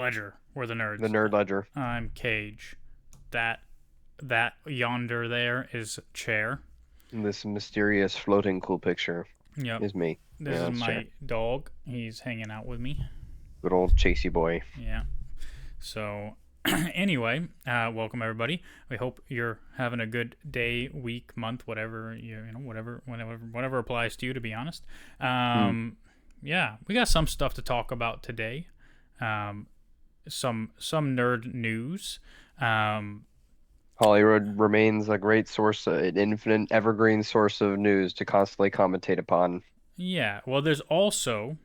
Ledger. We're the The nerds. Nerd Ledger. I'm Cage. That that yonder there is Chair. This mysterious floating cool picture Yep. is me. This Yeah, is that's Chair. my dog. He's hanging out with me. Good old Chasey boy. Yeah. So anyway, welcome everybody. We hope you're having a good day, week, month, whatever whatever applies to you. To be honest, Hmm. yeah, we got some stuff to talk about today. Um, some nerd news. Um, Hollywood remains a great source, an infinite evergreen source of news to constantly commentate upon. yeah. Well, there's also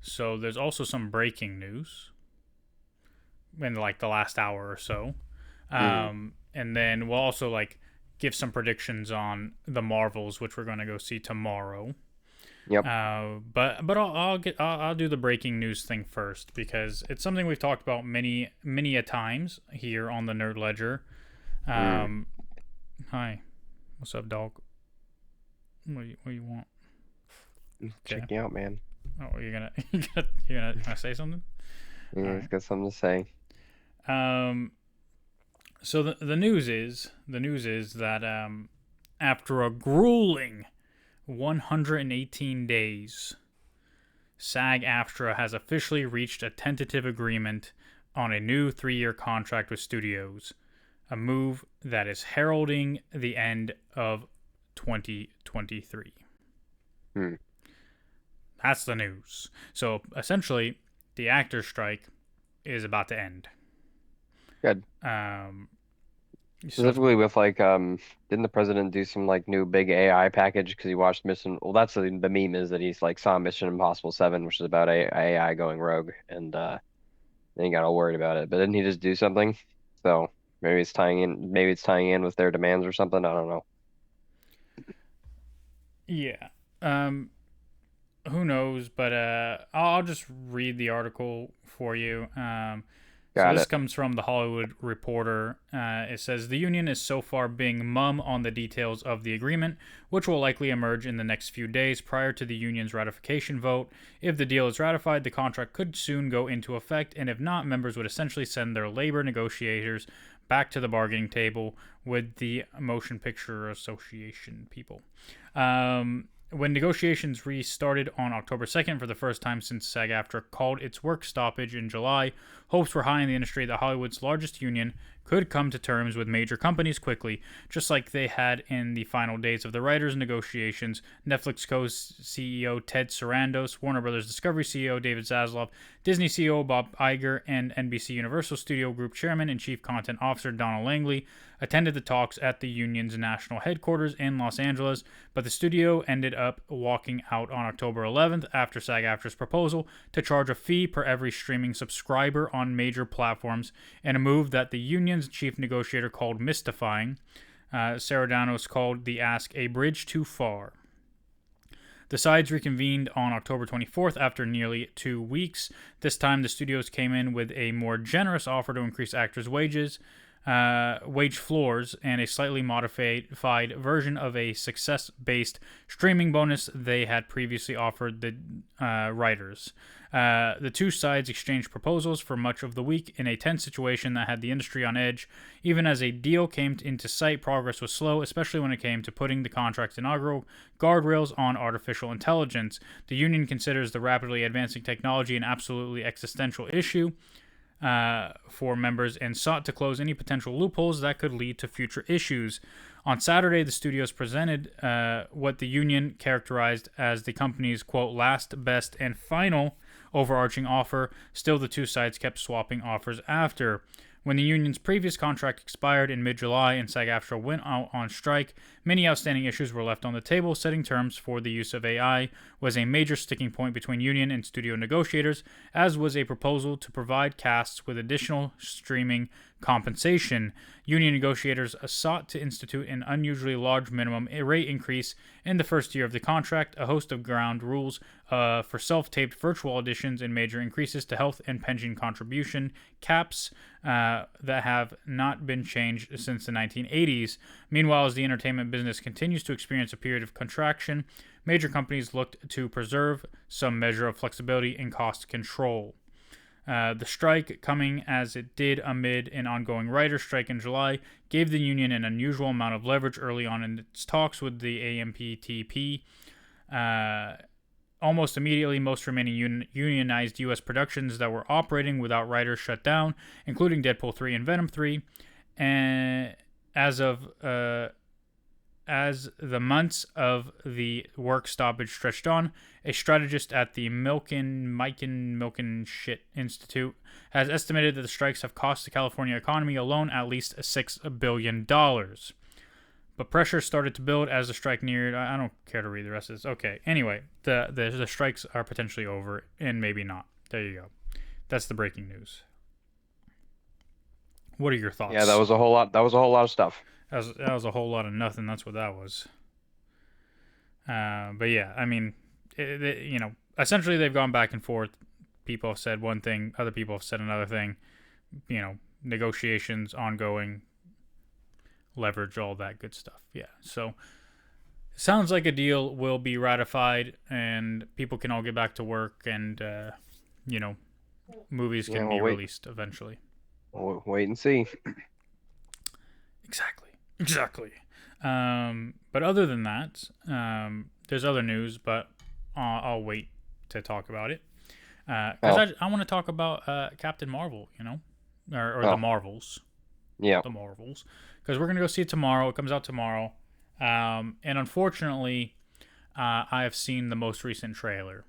some breaking news in like the last hour or so. Hmm. And then we'll also like give some predictions on the Marvels, which we're gonna go see tomorrow. Yep. But I'll do the breaking news thing first because it's something we've talked about many a times here on the Nerd Ledger. Hmm. Um, hi, what's up, dog? What do you want? Okay. Check you out, man. Oh, you're gonna say something? All Yeah, he's right. got something to say. Um, so the news is that after a grueling 118 days, SAG-AFTRA has officially reached a tentative agreement on a new 3-year contract with studios, a move that is heralding the end of 2023. Hmm. That's the news. So essentially, the actor strike is about to end. Good. Um, so Specifically with didn't the president do some like new big AI package because he watched Mission? Well, that's the meme is that he's like saw Mission Impossible 7, which is about AI going rogue, and then he got all worried about it. But didn't he just do something? So maybe it's tying in with their demands or something. I don't know. yeah, um, who knows? But I'll just read the article for you. So Got this it. comes from the Hollywood Reporter. It says the union is so far being mum on the details of the agreement, which will likely emerge in the next few days prior to the union's ratification vote. If the deal is ratified, the contract could soon go into effect, and if not, members would essentially send their labor negotiators back to the bargaining table with the Motion Picture Association people. When negotiations restarted on October 2nd for the first time since SAG-AFTRA called its work stoppage in July, hopes were high in the industry that Hollywood's largest union could come to terms with major companies quickly, just like they had in the final days of the writers' negotiations. Netflix co-CEO Ted Sarandos, Warner Brothers Discovery CEO David Zaslav, Disney CEO Bob Iger, and NBC Universal Studio Group Chairman and Chief Content Officer Donald Langley attended the talks at the union's national headquarters in Los Angeles, but the studio ended up walking out on October 11th after SAG-AFTRA's proposal to charge a fee per every streaming subscriber on major platforms, in a move that the union's chief negotiator called mystifying. Saradanos called the ask a bridge too far. The sides reconvened on October 24th after nearly 2 weeks. This time, the studios came in with a more generous offer to increase actors' wages, wage floors, and a slightly modified version of a success-based streaming bonus they had previously offered the writers. The two sides exchanged proposals for much of the week in a tense situation that had the industry on edge. Even as a deal came into sight, progress was slow, especially when it came to putting the contract's inaugural guardrails on artificial intelligence. The union considers the rapidly advancing technology an absolutely existential issue for members and sought to close any potential loopholes that could lead to future issues. On Saturday, the studios presented what the union characterized as the company's, quote, last, best, and final overarching offer. Still, the two sides kept swapping offers after. When the union's previous contract expired in mid-July and SAG-AFTRA went out on strike, many outstanding issues were left on the table. Setting terms for the use of AI was a major sticking point between union and studio negotiators, as was a proposal to provide casts with additional streaming compensation. Union negotiators sought to institute an unusually large minimum rate increase in the first year of the contract, a host of ground rules for self-taped virtual auditions, and major increases to health and pension contribution caps that have not been changed since the 1980s. Meanwhile, as the entertainment business continues to experience a period of contraction, major companies looked to preserve some measure of flexibility and cost control. The strike, coming as it did amid an ongoing writer's strike in July, gave the union an unusual amount of leverage early on in its talks with the AMPTP. Almost immediately, most remaining unionized U.S. productions that were operating without writers shut down, including Deadpool 3 and Venom 3. And as the months of the work stoppage stretched on, a strategist at the Milken Shit Institute has estimated that the strikes have cost the California economy alone at least $6 billion. But pressure started to build as the strike neared. I don't care to read the rest of this. Okay. Anyway, the strikes are potentially over, and maybe not. There you go. That's the breaking news. What are your thoughts? Yeah, that was a whole lot. That was a whole lot of stuff. That was a whole lot of nothing. That's what that was. But yeah, I mean, essentially they've gone back and forth. People have said one thing, other people have said another thing. Negotiations ongoing, leverage, all that good stuff. Yeah, so sounds like a deal will be ratified, and people can all get back to work, and movies can be released eventually. We'll wait and see. Exactly. But other than that, there's other news, but I'll wait to talk about it. Because I want to talk about Captain Marvel, or the Marvels. Yeah. The Marvels. Because we're going to go see it tomorrow. It comes out tomorrow. And unfortunately, I have seen the most recent trailer.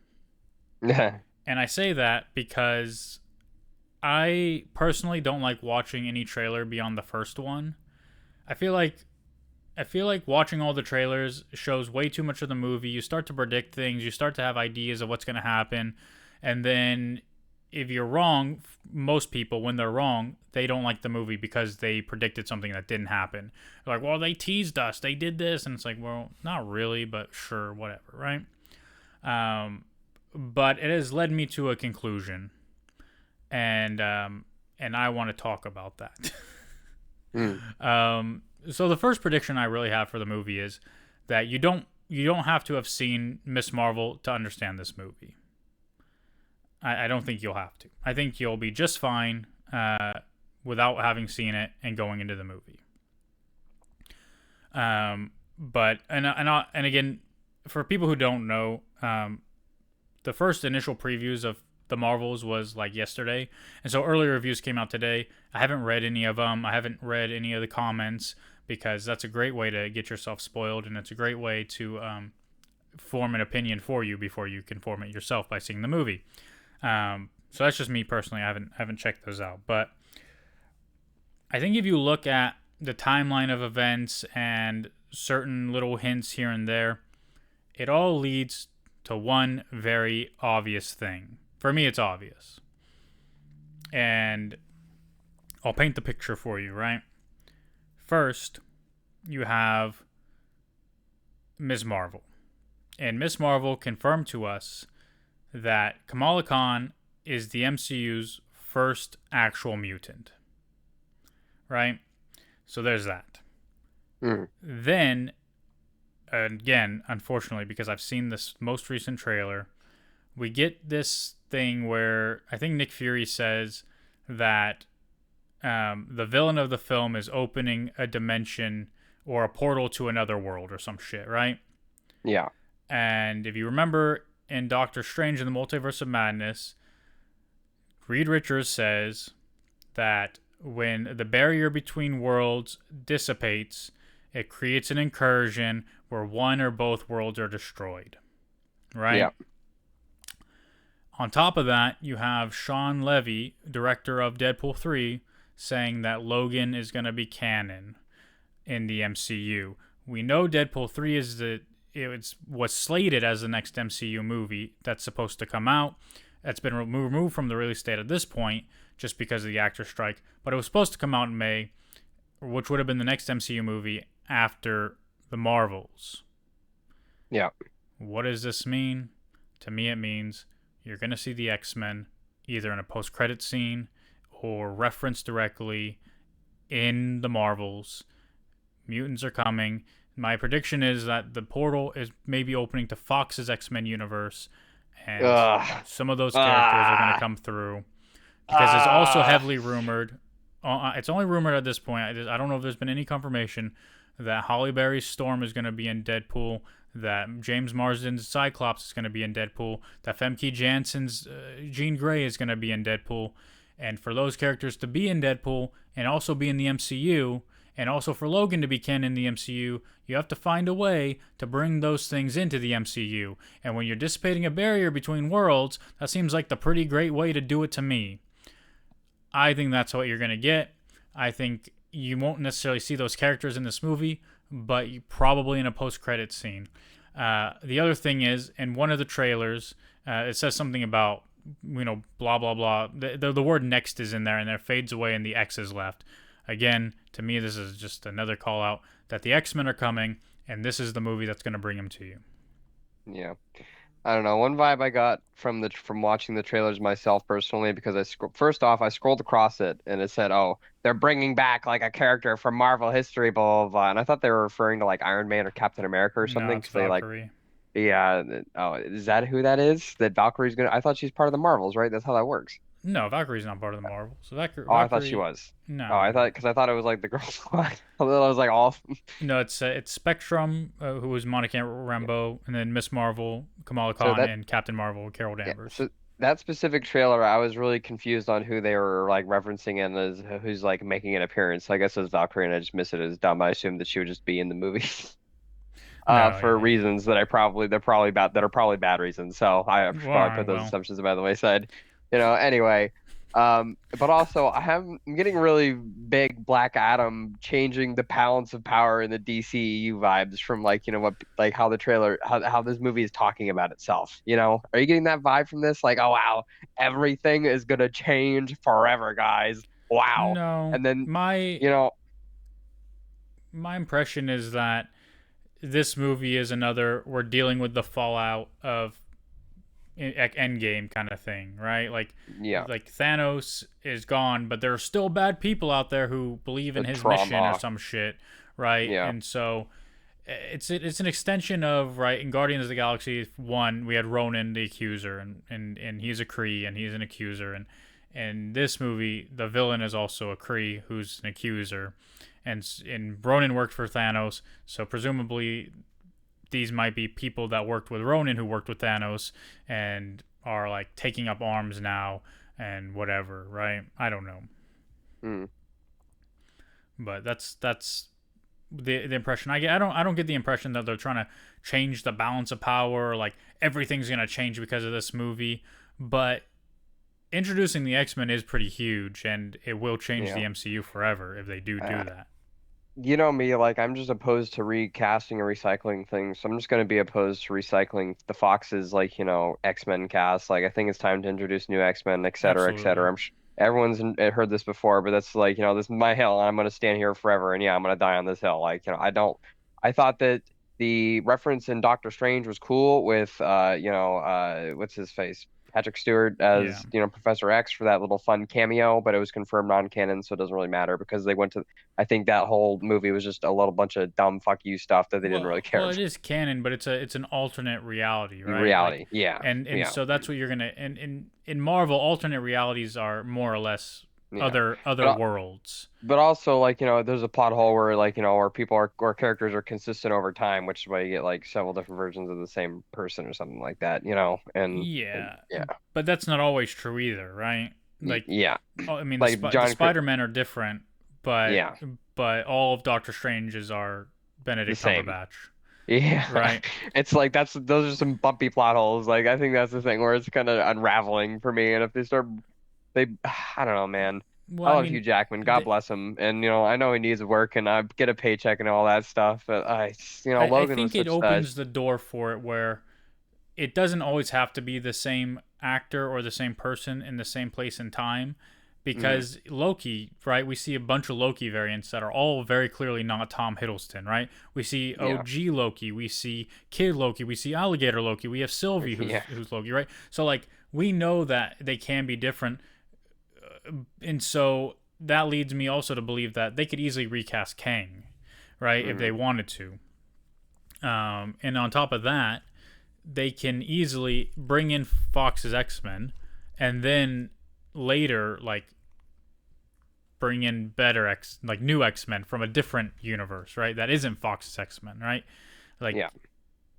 And I say that because I personally don't like watching any trailer beyond the first one. I feel like watching all the trailers shows way too much of the movie. You start to predict things. You start to have ideas of what's going to happen. And then if you're wrong, most people, when they're wrong, they don't like the movie because they predicted something that didn't happen. They're like, well, they teased us. They did this. And it's like, well, not really, but sure, whatever, right? But it has led me to a conclusion. And I want to talk about that. So the first prediction I really have for the movie is that you don't have to have seen Miss Marvel to understand this movie. I don't think you'll have to. I think you'll be just fine without having seen it and going into the movie. But again, for people who don't know, the first initial previews of the Marvels was like yesterday, and so early reviews came out today. I haven't read any of them. I haven't read any of the comments because that's a great way to get yourself spoiled, and it's a great way to form an opinion for you before you can form it yourself by seeing the movie. So that's just me personally. I haven't checked those out, but I think if you look at the timeline of events and certain little hints here and there, it all leads to one very obvious thing. For me, it's obvious. And I'll paint the picture for you, right? First, you have Ms. Marvel. And Ms. Marvel confirmed to us that Kamala Khan is the MCU's first actual mutant. Right? So there's that. Then, again, unfortunately, because I've seen this most recent trailer, we get this thing where I think Nick Fury says that the villain of the film is opening a dimension or a portal to another world or some shit, right? Yeah. And if you remember in Doctor Strange in the Multiverse of Madness, Reed Richards says that when the barrier between worlds dissipates, it creates an incursion where one or both worlds are destroyed, right? Yeah. On top of that, you have Sean Levy, director of Deadpool 3, saying that Logan is going to be canon in the MCU. We know Deadpool 3 was slated as the next MCU movie that's supposed to come out. That's been removed from the release date at this point just because of the actor strike. But it was supposed to come out in May, which would have been the next MCU movie after the Marvels. Yeah. What does this mean? To me, it means you're going to see the X-Men either in a post-credit scene or referenced directly in the Marvels. Mutants are coming. My prediction is that the portal is maybe opening to Fox's X-Men universe, and some of those characters are going to come through. because it's also Ah, heavily rumored. It's only rumored at this point. I don't know if there's been any confirmation that Holly Berry's Storm is going to be in Deadpool, that James Marsden's Cyclops is going to be in Deadpool, that Femke Jansen's Jean Grey is going to be in Deadpool. And for those characters to be in Deadpool and also be in the MCU, and also for Logan to be canon in the MCU, you have to find a way to bring those things into the MCU. And when you're dissipating a barrier between worlds, that seems like the pretty great way to do it to me. I think that's what you're going to get. I think you won't necessarily see those characters in this movie, but you probably in a post-credit scene. The other thing is, in one of the trailers, it says something about, blah, blah, blah. The word next is in there, and it fades away, and the X is left. Again, to me, this is just another call out that the X-Men are coming, and this is the movie that's going to bring them to you. yeah. I don't know. One vibe I got from watching the trailers myself personally, because first off I scrolled across it and it said, "Oh, they're bringing back like a character from Marvel history, blah blah blah," and I thought they were referring to like Iron Man or Captain America or No, something it's because they like, Valkyrie. yeah. Oh, is that who that is? That Valkyrie's gonna? I thought she's part of the Marvels, right? That's how that works. No, Valkyrie's not part of the Marvel. So Oh, I thought she Valkyrie, was. Oh, no, I no. thought because I thought it was like the girl squad. I was like all. No, it's Spectrum, who was Monica Yeah. Rambeau, and then Miss Marvel, Kamala So Khan, that and Captain Marvel, Carol Yeah, Danvers. so that specific trailer, I was really confused on who they were like referencing and as who's like making an appearance. I guess it was Valkyrie, and I just missed it as dumb. I assumed that she would just be in the movie, No, for yeah, reasons that they're probably bad that are probably bad reasons. So I yeah. should probably Well, put those well, assumptions by the wayside. Anyway. But also I'm getting really big Black Adam changing the balance of power in the DCEU vibes from like, what like how the trailer how this movie is talking about itself. Are you getting that vibe from this? Like, oh wow, everything is gonna change forever, guys. Wow. no. And then, My you know, my impression is that this movie is another. We're dealing with the fallout of Endgame kind of thing, right? yeah, Like Thanos is gone, but there are still bad people out there who believe in the his mission or trauma. some shit, right? Yeah. And so it's an extension of, right, in Guardians of the Galaxy 1 we had Ronan the Accuser, and he's a Kree and he's an accuser, and in this movie the villain is also a Kree who's an accuser, and Ronan worked for Thanos, so presumably these might be people that worked with Ronan who worked with Thanos and are like taking up arms now and whatever, right? I don't know, Mm. but that's the impression I get. I don't get the impression that they're trying to change the balance of power, like everything's gonna change because of this movie. But introducing the X-Men is pretty huge, and it will change the Yeah. MCU forever if they do Uh, that. You know me, like I'm just opposed to recasting and recycling things. So I'm just going to be opposed to recycling the Fox's like, X-Men cast. Like I think it's time to introduce new X-Men, et cetera, et Absolutely. cetera. Everyone's heard this before, but that's like, this is my hill and I'm going to stand here forever. And yeah, I'm going to die on this hill. Like, I thought that the reference in Doctor Strange was cool with, what's his face? Patrick Stewart Yeah. as, Professor X for that little fun cameo, but it was confirmed non-canon, so it doesn't really matter because they went to I think that whole movie was just a little bunch of dumb fuck you stuff that they didn't really care Well, it about. is canon, but it's an alternate reality, right? Like, Reality. Yeah. and Yeah. so that's what you're gonna. And in Marvel, alternate realities are more or less Yeah. other But worlds. but also like, there's a plot hole where like, where where characters are consistent over time, which is why you get like several different versions of the same person or something like that, and Yeah, yeah. but that's not always true either, right? Like, Yeah. I mean, Like The John Cra- Spider Men are different, but yeah, all of Doctor Strange's are the Benedict same. Cumberbatch, Yeah. right? It's like those are some bumpy plot holes. Like I think that's the thing where it's kind of unraveling for me. And if they I don't know, man. Well, I I love Hugh mean, Jackman. God the, bless him. And I know he needs work and I get a paycheck and all that stuff. But I Logan was think it such opens the door for it where it doesn't always have to be the same actor or the same person in the same place and time, mm, because Loki, right? We see a bunch of Loki variants that are all very clearly not Tom Hiddleston, right? We see yeah. OG Loki, we see Kid Loki, we see Alligator Loki, we have Sylvie Yeah. who's Loki, right? So like we know that they can be different, and so that leads me also to believe that they could easily recast Kang, right, if they Mm, wanted to. And on top of that, they can easily bring in Fox's X Men, and then later like bring in better new X-Men from a different universe, right? That isn't Fox's X-Men, right? Like Yeah.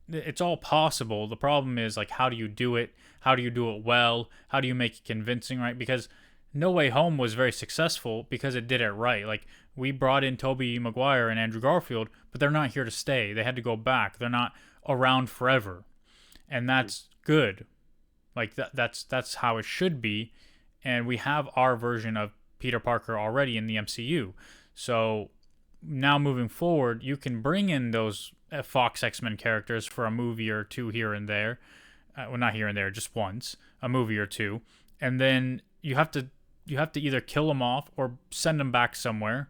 it's all possible. The problem is like how do you do it? How do you do it well? How do you make it convincing, right? Because No Way Home was very successful because it did it right. Like we brought in Tobey Maguire and Andrew Garfield, but they're not here to stay. They had to go back. They're not around forever. And that's good. Like that's how it should be. And we have our version of Peter Parker already in the MCU. So now moving forward, you can bring in those Fox X-Men characters for a movie or two here and there. Well, not here and there, just once, a movie or two, and then you have to either kill them off or send them back somewhere,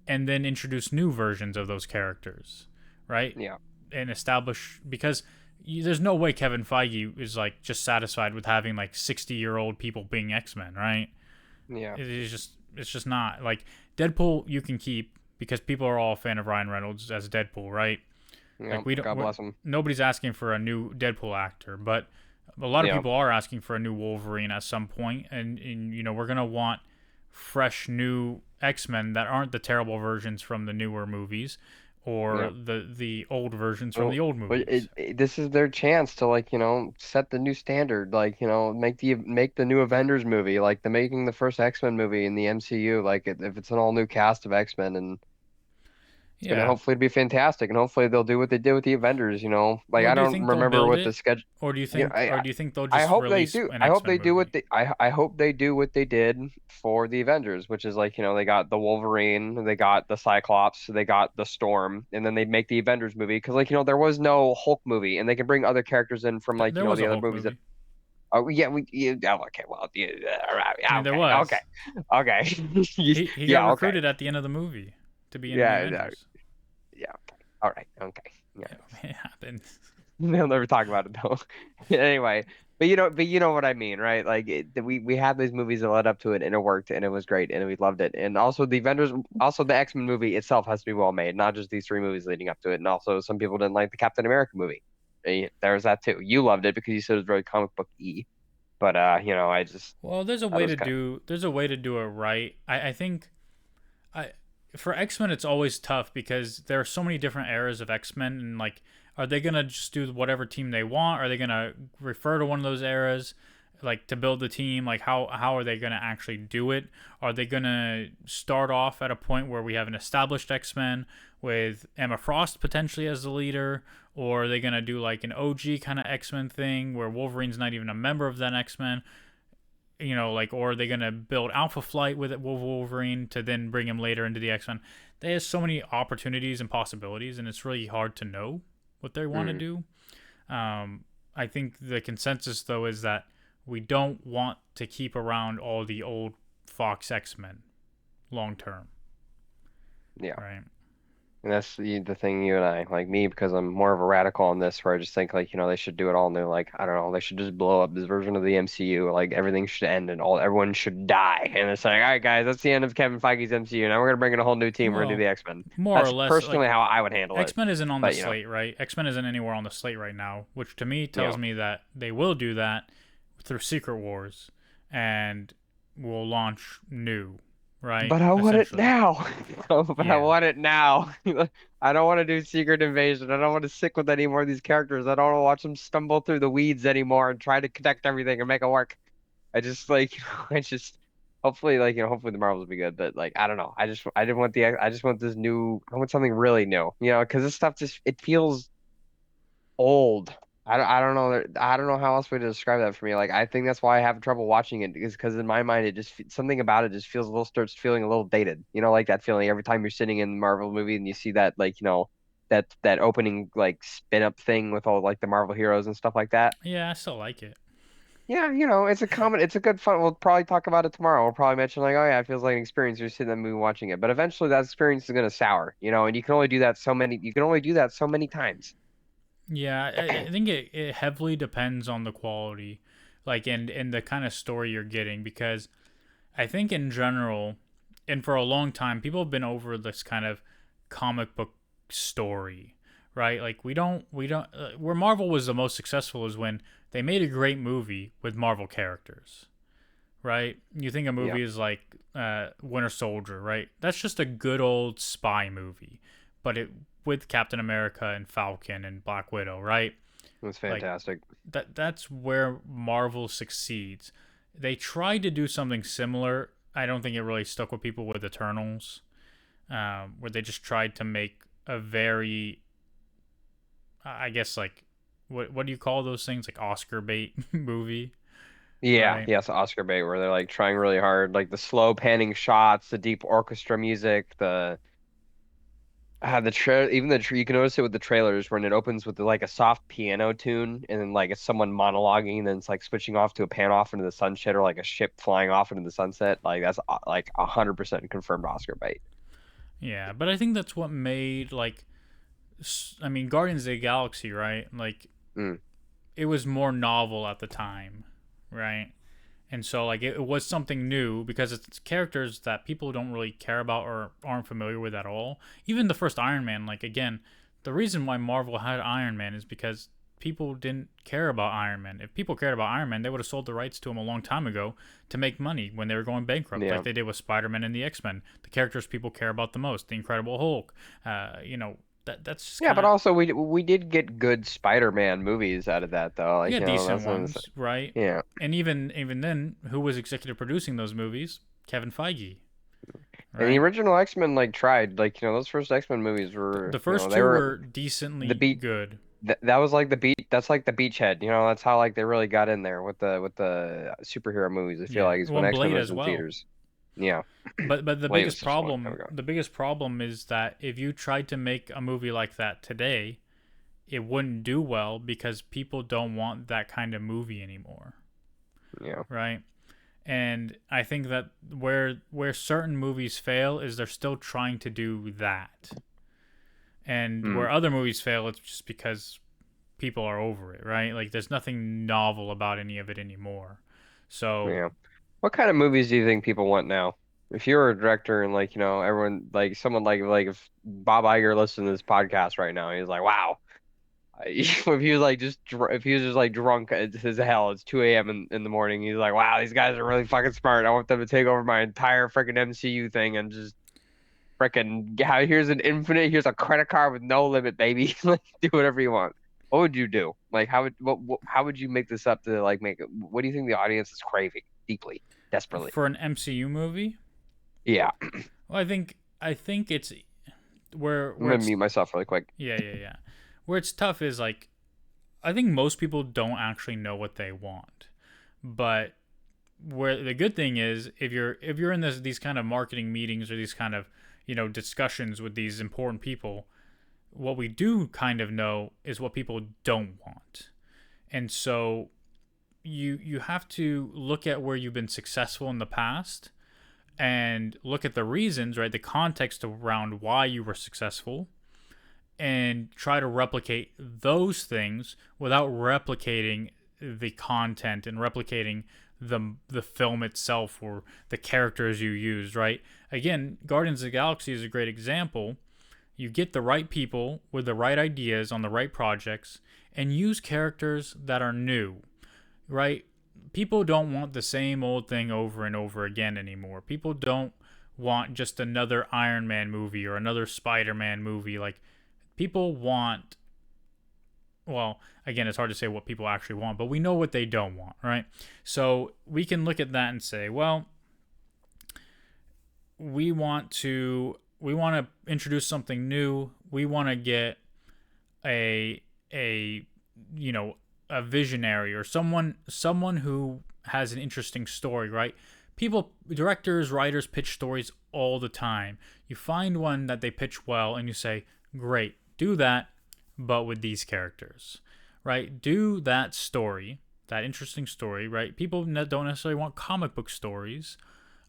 and then introduce new versions of those characters, right? Yeah. And establish because there's no way Kevin Feige is like just satisfied with having like 60-year-old people being X-Men, right? Yeah. It's just not like Deadpool. You can keep because people are all a fan of Ryan Reynolds as Deadpool, right? Yeah. Like we don't. God bless him. Nobody's asking for a new Deadpool actor, but a lot of Yeah. people are asking for a new Wolverine at some point, and we're gonna want fresh new X-Men that aren't the terrible versions from the newer movies, or Yeah. the old versions from Well, the old but movies. this is their chance to like, set the new standard, like, make the new Avengers movie, like the making the first X-Men movie in the MCU, like if it's an all new cast of X-Men, and it's gonna Yeah. hopefully be fantastic, and hopefully they'll do what they did with the Avengers, Like Well, I do you don't think they'll remember build what the it, schedule, or do you you know, think, I or do you think they'll I just hope they release do. an I hope X-Men they do what movie? I hope they do what they did for the Avengers, which is like, they got the Wolverine, they got the Cyclops, they got the Storm, and then they make the Avengers movie because like, there was no Hulk movie, and they can bring other characters in from like, There was the a other Hulk movies that. movie. Oh yeah, okay, well, yeah, all right, I yeah, mean, there okay, was. okay. He got Yeah, okay. recruited at the end of the movie to be in the Yeah, yeah, Avengers. yeah, okay. All right, okay. Yeah. It happened. They'll never talk about it though. Anyway, but you know what I mean, right? Like we had these movies that led up to it, and it worked, and it was great, and we loved it. And also the Avengers, also the X-Men movie itself has to be well made, not just these three movies leading up to it. And also some people didn't like the Captain America movie. There's that too. You loved it because you said it was very comic book y. But I just Well, there's a thought it way was to kind of. do there's a way to do it right. I think I for X-Men it's always tough because there are so many different eras of X-Men and like are they going to just do whatever team they want? Are they going to refer to one of those eras like to build the team? Like how are they going to actually do it? Are they going to start off at a point where we have an established X-Men with Emma Frost potentially as the leader, or are they going to do like an OG kind of X-Men thing where Wolverine's not even a member of that X-Men? Like, or are they gonna build Alpha Flight with Wolverine to then bring him later into the X-Men? There's so many opportunities and possibilities, and it's really hard to know what they want to Mm, do. I think the consensus though is that we don't want to keep around all the old Fox X-Men long term, yeah. right? And that's the thing, you and I, like me, because I'm more of a radical on this, where I just think like, they should do it all new. Like, I don't know, they should just blow up this version of the MCU. Like everything should end and everyone should die. And it's like, all right, guys, that's the end of Kevin Feige's MCU. Now we're gonna bring in a whole new team. We're gonna do Well, the X-Men. more or That's less, personally like how I would handle it. X-Men isn't on the But slate, right? X-Men isn't anywhere on the slate right now, which to me you tells me that they will do that through Secret Wars and will launch new, right? but I want it Essentially. now. But I Yeah. want it now. I don't want to do Secret Invasion. I don't want to stick with any more of these characters. I don't want to watch them stumble through the weeds anymore and try to connect everything and make it work. I just like I just hopefully hopefully the Marvels will be good, but like I don't know. I didn't want I just want this new. I want something really new, because this stuff just it feels old. I don't know. I don't know how else way to describe that for me. Like I think that's why I have trouble watching it is because in my mind it just something about it just feels a little starts feeling a little dated. Like that feeling every time you're sitting in the Marvel movie and you see that that opening like spin up thing with all like the Marvel heroes and stuff like that. Yeah, I still like it. Yeah, it's a common, it's a good fun. We'll probably talk about it tomorrow. We'll probably mention like, oh yeah, it feels like an experience. You're sitting in the movie watching it, but eventually that experience is gonna sour, and you can only do that so many. You can only do that so many times. Yeah, I think it heavily depends on the quality, like and the kind of story you're getting because I think in general, and for a long time, people have been over this kind of comic book story, right? Like we don't where Marvel was the most successful is when they made a great movie with Marvel characters, right? You think of Yeah, movies like Winter Soldier, right? That's just a good old spy movie, but it with Captain America and Falcon and Black Widow, right? it was Like fantastic. that's where Marvel succeeds. They tried to do something similar. I don't think it really stuck with people with Eternals, where they just tried to make a very, I guess like, what do you call those things? Like Oscar bait movie, Yeah, right? yes, Oscar bait, where they're like trying really hard, like the slow panning shots, the deep orchestra music, the even you can notice it with the trailers when it opens with like a soft piano tune, and then like it's someone monologuing, and then it's like switching off to a pan off into the sunset or like a ship flying off into the sunset. Like that's like 100% confirmed Oscar bait. Yeah, but I think that's what made like, I mean, Guardians of the Galaxy, right? Like Mm, it was more novel at the time, right? And so like it was something new because it's characters that people don't really care about or aren't familiar with at all. Even the first Iron Man, like again, the reason why Marvel had Iron Man is because people didn't care about Iron Man. If people cared about Iron Man, they would have sold the rights to him a long time ago to make money when they were going bankrupt, like yeah. they did with Spider-Man and the X-Men. The characters people care about the most, the Incredible Hulk. That's just Yeah, kind but of, also we did get good Spider-Man movies out of that though. we Like, got decent that's what I'm saying. ones, right? Yeah. And even then, who was executive producing those movies? Kevin Feige, And the right? original X-Men like tried, like, those first X-Men movies The were, first they two were were the decently beat good. that was like the beat that's like the beachhead, that's how like they really got in there with the superhero movies. I feel Yeah, like is when one X-Men Blade was as in well. theaters. Yeah. But the Blade was biggest such a long time problem, ago. the biggest problem is that if you tried to make a movie like that today, it wouldn't do well because people don't want that kind of movie anymore, Yeah. right? And I think that where certain movies fail is they're still trying to do that, and Hmm. where other movies fail, it's just because people are over it, right? Like there's nothing novel about any of it anymore. So Yeah. What kind of movies do you think people want now? If you're a director and like, everyone like someone like if Bob Iger listened to this podcast right now, he's like, wow. If he was like if he was just like drunk as hell, it's 2 a.m. in the morning. He's like, wow, these guys are really fucking smart. I want them to take over my entire freaking MCU thing and just freaking here's an infinite, here's a credit card with no limit, baby. Like, do whatever you want. What would you do? Like, how would you make this up to like make it? What do you think the audience is craving deeply, desperately? for an MCU movie, Yeah, well, I think it's I'm where gonna it's mute myself really quick. yeah. Where it's tough is like I think most people don't actually know what they want. But where the good thing is if you're in these kind of marketing meetings or these kind of, discussions with these important people, what we do kind of know is what people don't want. And so you have to look at where you've been successful in the past and look at the reasons, right? The context around why you were successful and try to replicate those things without replicating the content and replicating the film itself or the characters you used, right? Again, Guardians of the Galaxy is a great example. You get the right people with the right ideas on the right projects and use characters that are new, right? People don't want the same old thing over and over again anymore. People don't want just another Iron Man movie or another Spider-Man movie. Like people want, well, again, it's hard to say what people actually want, but we know what they don't want, right? So we can look at that and say, well, we want to introduce something new. We want to get a a you know a visionary or someone who has an interesting story, right? People, directors, writers pitch stories all the time. You find one that they pitch well and you say, "Great, do that, but with these characters." Right? Do that story, that interesting story, right? People don't necessarily want comic book stories.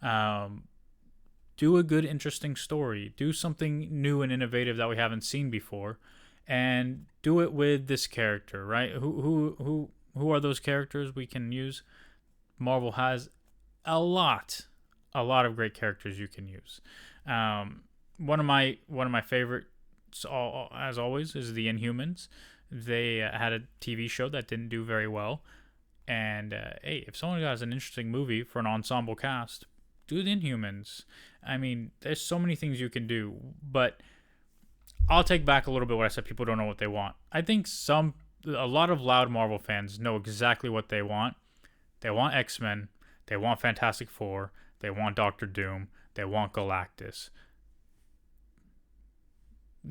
Um, do a good, interesting story. Do something new and innovative that we haven't seen before, and do it with this character, right? Who are those characters we can use? Marvel has a lot, a lot of great characters you can use. Um, one of my favorites, as always, is the Inhumans. They had a TV show that didn't do very well. And hey, if someone has an interesting movie for an ensemble cast, do the Inhumans. I mean, there's so many things you can do, but I'll take back a little bit what I said. People don't know what they want. I think a lot of loud Marvel fans know exactly what they want. They want X-Men. They want Fantastic Four. They want Doctor Doom. They want Galactus.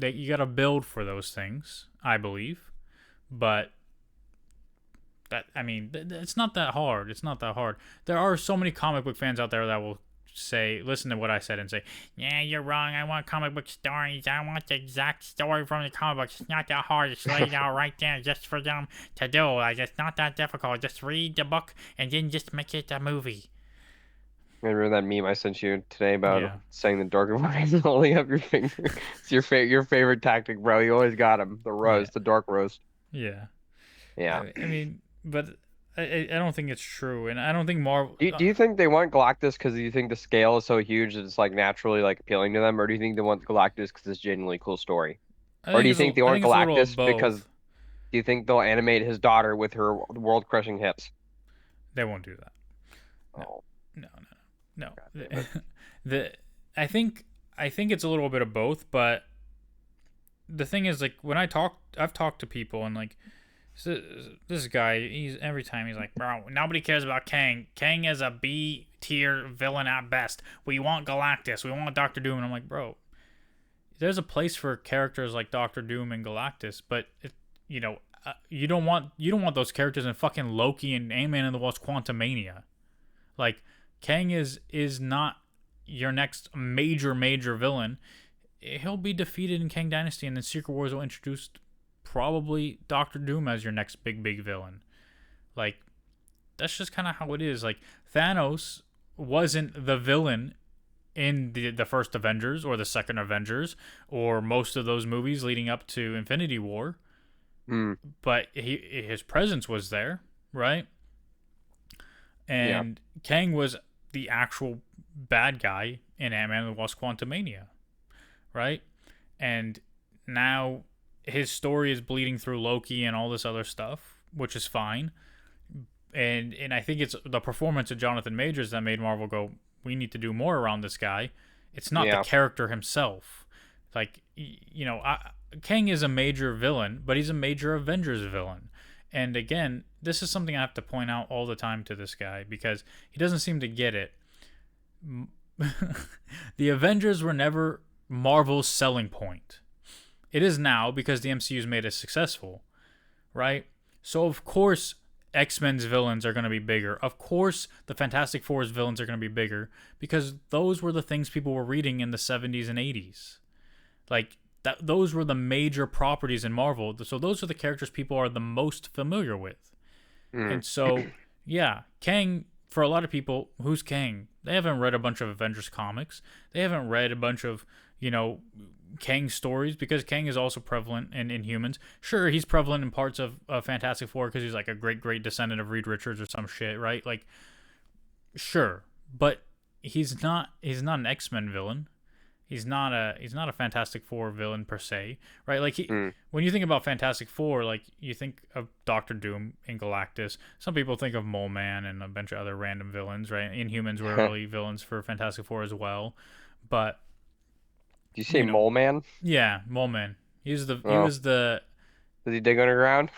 You got to build for those things, I believe. But it's not that hard. It's not that hard. There are so many comic book fans out there that will listen to what I said and say, yeah, you're wrong. I want comic book stories. I want the exact story from the comic books. It's not that hard. It's laid out right there just for them to do. Like, it's not that difficult. Just read the book and then just make it a movie. Remember that meme I sent you today about Yeah. saying the dark voice and holding up your finger? It's your favorite tactic, bro. You always got him. The Yeah. roast, the dark roast. Yeah. Yeah. I mean, but I don't think it's true, and I don't think Marvel. Do you think they want Galactus because you think the scale is so huge that it's like naturally like appealing to them, or do you think they want Galactus because it's a genuinely cool story, or do you think they I want think it's a little of Galactus because both. do you think they'll animate his daughter with her world-crushing hips? They won't do that. No, Oh, no, no, God no. damn it. the I think it's a little bit of both, but the thing is, like, I've talked to people, and like, so, this guy, he's every time he's like, bro, nobody cares about Kang. Kang is a B tier villain at best. We want Galactus. We want Doctor Doom. And I'm like, bro, there's a place for characters like Doctor Doom and Galactus, but you don't want those characters in fucking Loki and Ant-Man and the Wasp: Quantumania. Like, Kang is not your next major villain. He'll be defeated in Kang Dynasty, and then Secret Wars will introduce probably Doctor Doom as your next big villain. Like, that's just kind of how it is. Like, Thanos wasn't the villain in the first Avengers or the second Avengers or most of those movies leading up to Infinity War, Hmm. but his presence was there, right? Yeah. And Kang was the actual bad guy in Ant-Man and the Wasp: Quantumania, right? And now his story is bleeding through Loki and all this other stuff, which is fine. And I think it's the performance of Jonathan Majors that made Marvel go, we need to do more around this guy. It's not the Yeah. character himself. Like, Kang is a major villain, but he's a major Avengers villain. And again, this is something I have to point out all the time to this guy because he doesn't seem to get it. The Avengers were never Marvel's selling point. It is now because the MCU's made it successful, right? So of course X-Men's villains are going to be bigger. Of course the Fantastic Four's villains are going to be bigger because those were the things people were reading in the 70s and 80s. Like, those were the major properties in Marvel. So those are the characters people are the most familiar with. Hmm. And so, yeah, Kang, for a lot of people, who's Kang? They haven't read a bunch of Avengers comics. They haven't read a bunch of, Kang stories because Kang is also prevalent in Inhumans. Sure, he's prevalent in parts of Fantastic Four because he's like a great descendant of Reed Richards or some shit, right? Like, sure, but he's not an X-Men villain. He's not a Fantastic Four villain per se, right? Like, Hmm. when you think about Fantastic Four, like, you think of Doctor Doom and Galactus. Some people think of Mole Man and a bunch of other random villains, right? Inhumans were early villains for Fantastic Four as well, but Do you say you know, Mole Man? yeah, Mole Man. He Oh, was the does he dig underground?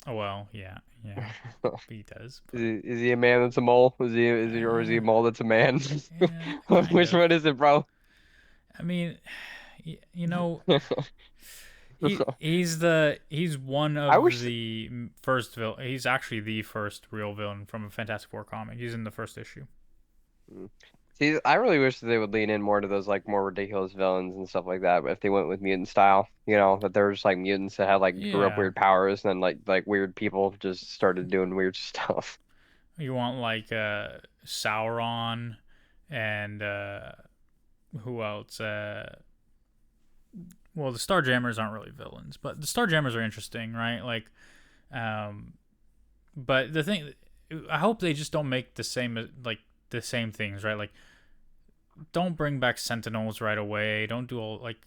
oh, well, yeah, he does, Is but is he a man that's a mole? Or is he a mole that's a man? yeah, kind Which of. one is it, bro? I mean, you know, he's one I of wish. the first villain. He's actually the first real villain from a Fantastic Four comic. He's in the first issue. See, I really wish that they would lean in more to those like more ridiculous villains and stuff like that. But if they went with mutant style, that there were just like mutants that had like grew up Yeah, weird powers, and then like weird people just started doing weird stuff. you want like Sauron and who else? Well, the Starjammers aren't really villains, but the Starjammers are interesting, right? Like, um, but the thing, I hope they just don't make the same things, right? Like, don't bring back Sentinels right away. Don't do all like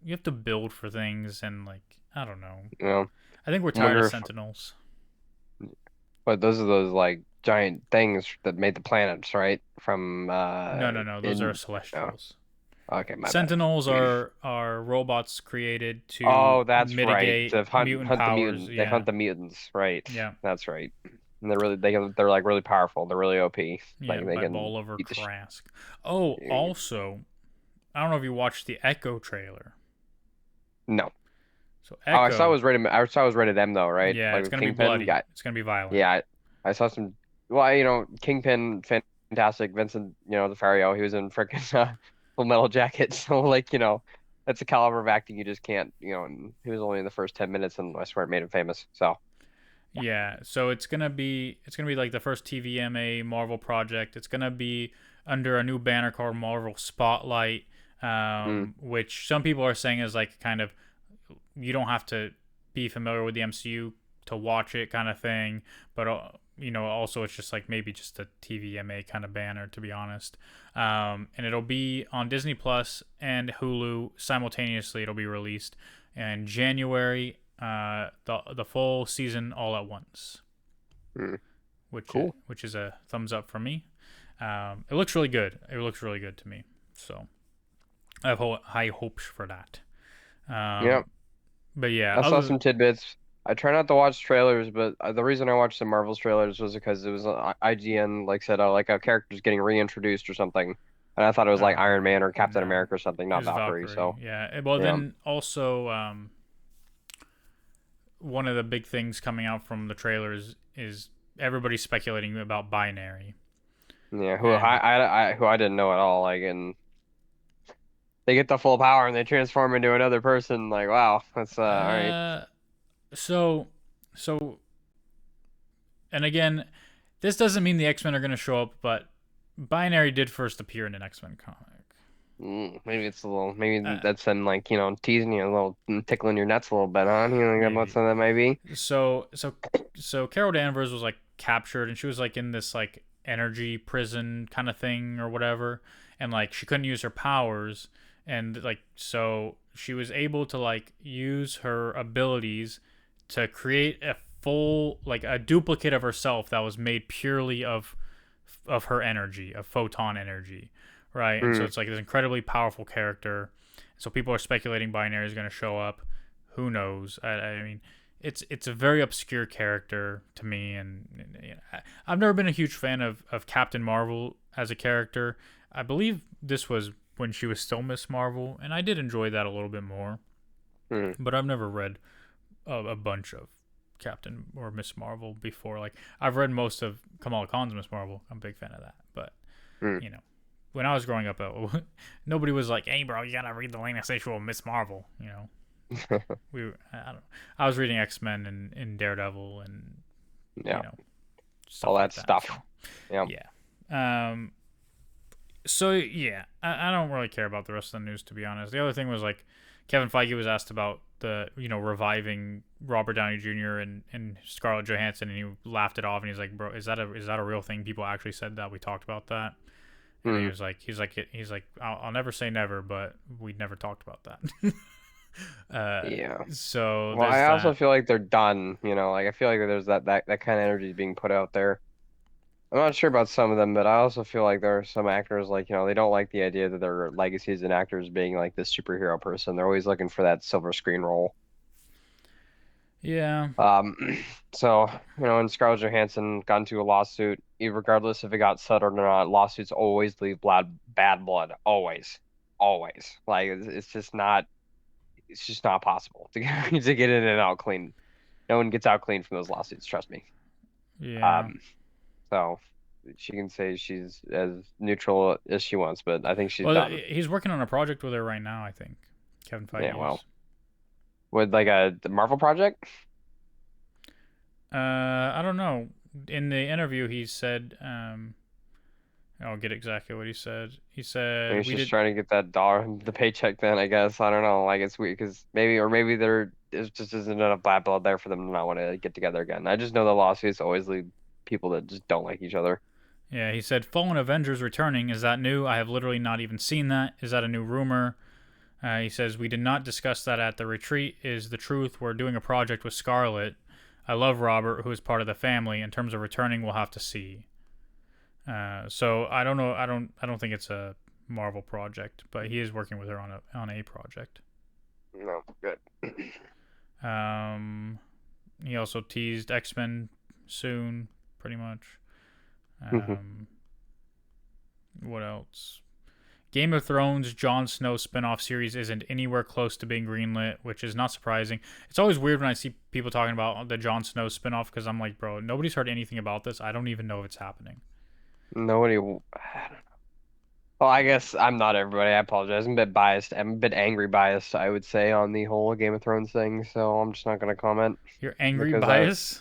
you have to build for things and like I don't know. You know, I think we're I tired wonder of if Sentinels. But those are those like giant things that made the planets, right? From No, no, no. Those are in oh, Celestials. okay, my bad. Sentinels are robots created to Oh, that's right. mitigate To mutant hunt the powers. mutant. They Yeah, hunt the mutants, right? yeah, That's right. And they're like really powerful. They're really OP. yeah. Like they By can Bolivar eat the sh Trask. Oh, also, I don't know if you watched the Echo trailer. No. So Oh, I saw it Echo, was rated. I saw it was rated M though, right? yeah, Like it's with gonna be Kingpin. bloody. Yeah, It's gonna be violent. yeah. I saw some. Well, Kingpin, fantastic. Vincent, D'Onofrio. He was in frickin' Full Metal Jacket. So like, that's a caliber of acting you just can't. And he was only in the first 10 minutes, and I swear it made him famous. So yeah. Yeah, so it's gonna be like the first TVMA Marvel project. It's gonna be under a new banner called Marvel Spotlight, Mm, which some people are saying is like kind of you don't have to be familiar with the MCU to watch it kind of thing, but also it's just like maybe just a TVMA kind of banner to be honest. And it'll be on Disney Plus and Hulu simultaneously. It'll be released in January. The full season all at once, mm, which cool. which is a thumbs up from me. It looks really good. It looks really good to me. So I have high hopes for that. Yeah. Um, but yeah, I saw other some tidbits. I try not to watch trailers, but the reason I watched the Marvel's trailers was because it was IGN like said like a character's getting reintroduced or something, and I thought it was like Iron Man or Captain no, America or something, not it's Valkyrie. Valkyrie. So Yeah. Well, yeah, then also one of the big things coming out from the trailers is everybody speculating about binary, yeah. and Who I didn't know at all. Like, and they get the full power and they transform into another person. Like, wow, that's all right. uh, so so and again, this doesn't mean the X Men are going to show up, but binary did first appear in an X Men comic. Maybe it's a little. Maybe Uh, that's them like teasing you a little, tickling your nuts a little bit, huh? Like what maybe some of that might be. so Carol Danvers was like captured and she was like in this like energy prison kind of thing or whatever, and like she couldn't use her powers, and like so she was able to like use her abilities to create a full like a duplicate of herself that was made purely of her energy, of photon energy, right? And so Hmm. it's like this incredibly powerful character. So people are speculating binary is going to show up. Who knows? I mean, it's a very obscure character to me, and I've never been a huge fan of Captain Marvel as a character. I believe this was when she was still Miss Marvel, and I did enjoy that a little bit more. Hmm. But I've never read a bunch of Captain or Miss Marvel before. Like I've read most of Kamala Khan's Miss Marvel. I'm a big fan of that. But Hmm. you know, when I was growing up, nobody was like, "Hey, bro, you gotta read the latest issue of Miss Marvel." I don't know. I was reading X Men and Daredevil and Yeah. stuff All like that that. So stuff. Yeah. yeah. Um. So yeah, I don't really care about the rest of the news to be honest. The other thing was like Kevin Feige was asked about the reviving Robert Downey Jr. and Scarlett Johansson, and he laughed it off and he's like, bro, is that a real thing? People actually said that. We talked about that. And he Hmm. was like, I'll never say never, but we never talked about that. Yeah. So Well, there's I also that. feel like they're done, like I feel like there's that kind of energy being put out there. I'm not sure about some of them, but I also feel like there are some actors like, they don't like the idea that their legacies and actors being like this superhero person. They're always looking for that silver screen role. Yeah. Um, so, and Scarlett Johansson got into a lawsuit, regardless if it got settled or not, lawsuits always leave bad blood. Always. Always. Like it's just not possible to get, to get in and out clean. No one gets out clean from those lawsuits, trust me. Yeah. Um, so she can say she's as neutral as she wants, but I think she's Well, done. he's working on a project with her right now. I think Kevin Yeah, Feige well, is. with like the Marvel project. I don't know. In the interview, he said, I'll get exactly what he said. He Maybe said we she's did. trying to get that dollar, the paycheck. Then I guess I don't know. Like it's weird because maybe there is just isn't enough bad blood there for them to not want to get together again. I just know the lawsuits always lead people that just don't like each other. Yeah, he said Fallen Avengers returning. Is that new? I have literally not even seen that. Is that a new rumor? He says we did not discuss that at the retreat. Is the truth? We're doing a project with Scarlet. I love Robert, who is part of the family. In terms of returning, we'll have to see. So I don't know. I don't think it's a Marvel project, but he is working with her on a project. No, good. He also teased X-Men soon, pretty much. What else? Game of Thrones Jon Snow spin-off series isn't anywhere close to being greenlit, which is not surprising. It's always weird when I see people talking about the Jon Snow spin-off because I'm like, bro, nobody's heard anything about this. I don't even know if it's happening. Nobody. I don't know. Well, I guess I'm not everybody. I apologize. I'm a bit biased. I'm a bit angry biased, I would say, on the whole Game of Thrones thing. So I'm just not going to comment You're angry because bias?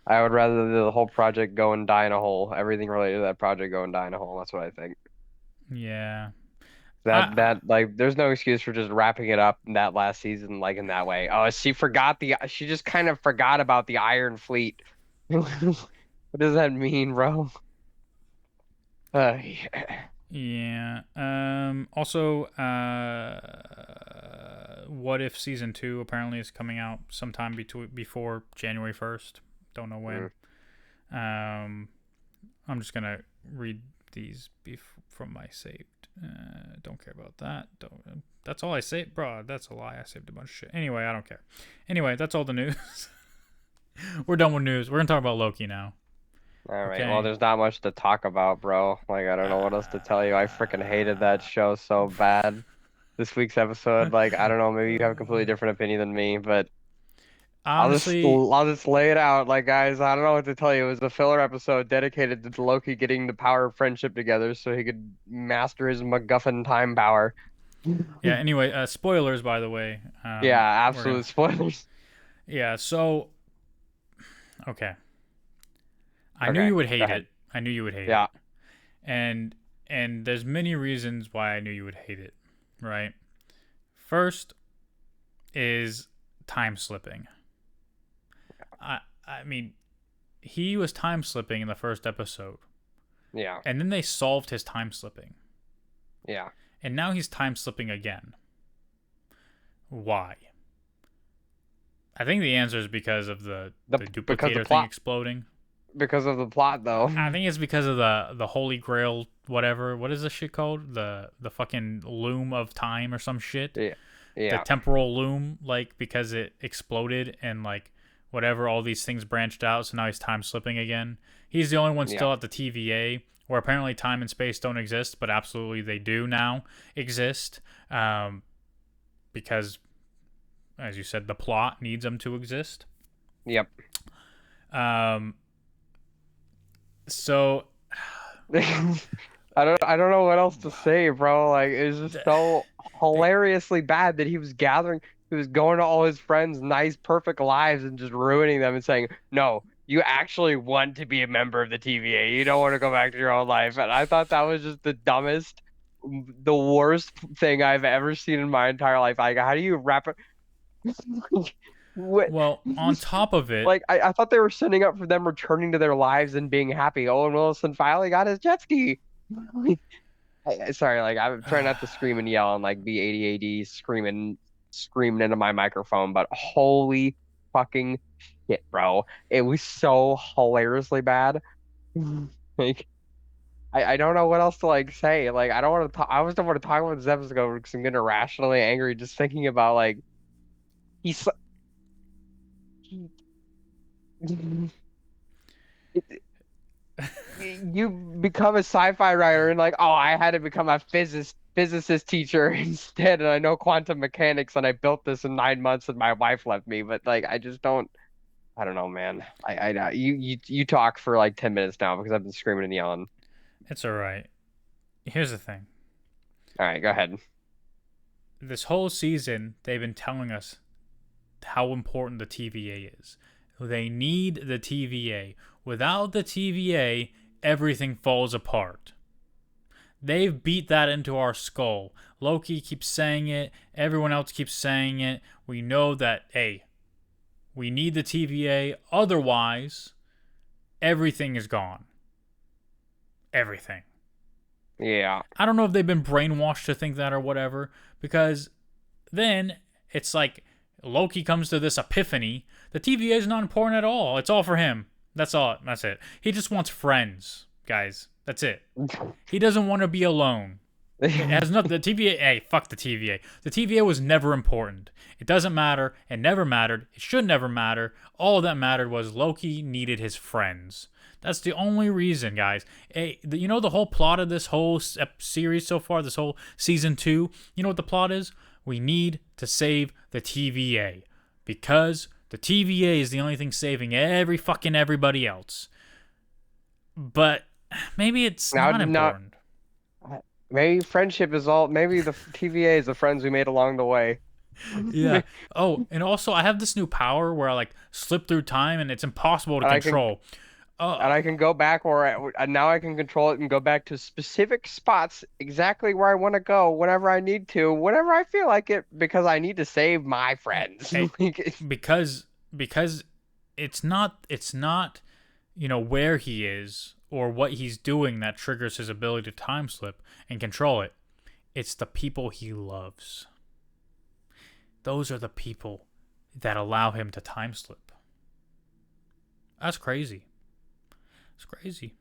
I would rather the whole project go and die in a hole. Everything related to that project go and die in a hole. That's what I think. Yeah. That like there's no excuse for just wrapping it up in that last season like in that way. Oh, she just kind of forgot about the Iron Fleet. What does that mean, bro? Yeah. Yeah. Also, What If Season 2 apparently is coming out sometime before January 1st. Don't know when. I'm just gonna read these from my saved. Don't care about that. Don't. That's all I saved, bro. That's a lie. I saved a bunch of shit. Anyway, I don't care. Anyway, that's all the news. We're done with news. We're gonna talk about Loki now. All right. Okay. Well, there's not much to talk about, bro. Like I don't know what else to tell you. I freaking hated that show so bad. This week's episode, like I don't know, maybe you have a completely different opinion than me, but Honestly, I'll just lay it out. Like guys, I don't know what to tell you. It was a filler episode dedicated to Loki getting the power of friendship together so he could master his MacGuffin time power. yeah. Anyway, spoilers, by the way. Yeah, We're gonna. absolute spoilers. Yeah. So, okay. I knew Okay, you would go hate ahead. it. I knew you would hate Yeah. it. And there's many reasons why I knew you would hate it, right? First is time slipping. I mean, he was time slipping in the first episode. Yeah. And then they solved his time slipping. Yeah. And now he's time slipping again. Why? I think the answer is because of the Because the duplicator thing plot exploding. because of the plot though. I think it's because of the Holy Grail, whatever. What is this shit called? The fucking loom of time or some shit. Yeah. The Yeah. temporal loom, like because it exploded and like whatever, all these things branched out. So now he's time slipping again. He's the only one still at the TVA, where apparently time and space don't exist, but absolutely they do now exist. Because, as you said, the plot needs them to exist. Yep. So I don't know what else to say, bro. Like it's just so hilariously bad that he was going to all his friends' nice, perfect lives and just ruining them and saying, "No, you actually want to be a member of the TVA. You don't want to go back to your own life." And I thought that was just the dumbest, the worst thing I've ever seen in my entire life. Like, how do you wrap it? What? well, on top of it, Like I thought they were setting up for them returning to their lives and being happy. Owen Wilson finally got his jet ski. Sorry, like I'm trying not to scream and yell and like be ADAD screaming into my microphone, but holy fucking shit, bro. It was so hilariously bad. Like I don't know what else to like say. Like I don't want to talk I just don't want to talk about this episode because I'm getting irrationally angry just thinking about like he's he, you become a sci-fi writer and like, oh, I had to become a physicist teacher instead, and I know quantum mechanics, and I built this in 9 months, and my wife left me. But like, I don't know, man. You talk for like 10 minutes now because I've been screaming and yelling. it's all right. Here's the thing. All right, go ahead. This whole season, they've been telling us how important the TVA is. They need the TVA. Without the TVA, everything falls apart. They've beat that into our skull. Loki keeps saying it. Everyone else keeps saying it. We know that, hey, we need the TVA. Otherwise, everything is gone. Everything. Yeah. I don't know if they've been brainwashed to think that or whatever, because then it's like Loki comes to this epiphany. The TVA is not important at all. It's all for him. That's all. That's it. He just wants friends, guys. That's it. He doesn't want to be alone. It has nothing. The TVA. Hey, fuck the TVA. The TVA was never important. It doesn't matter. It never mattered. It should never matter. All that mattered was Loki needed his friends. That's the only reason, guys. Hey, you know the whole plot of this whole series so far, this whole season 2. You know what the plot is? We need to save the TVA because the TVA is the only thing saving everybody else. But maybe it's not important. Maybe friendship is all. Maybe the TVA is the friends we made along the way. Yeah. Oh, and also I have this new power where I like slip through time and it's impossible to control. And I can go back now I can control it and go back to specific spots exactly where I want to go whenever I need to, whenever I feel like it, because I need to save my friends. Hey, because it's not where he is or what he's doing that triggers his ability to time slip and control it. It's the people he loves. Those are the people that allow him to time slip. That's crazy. It's crazy.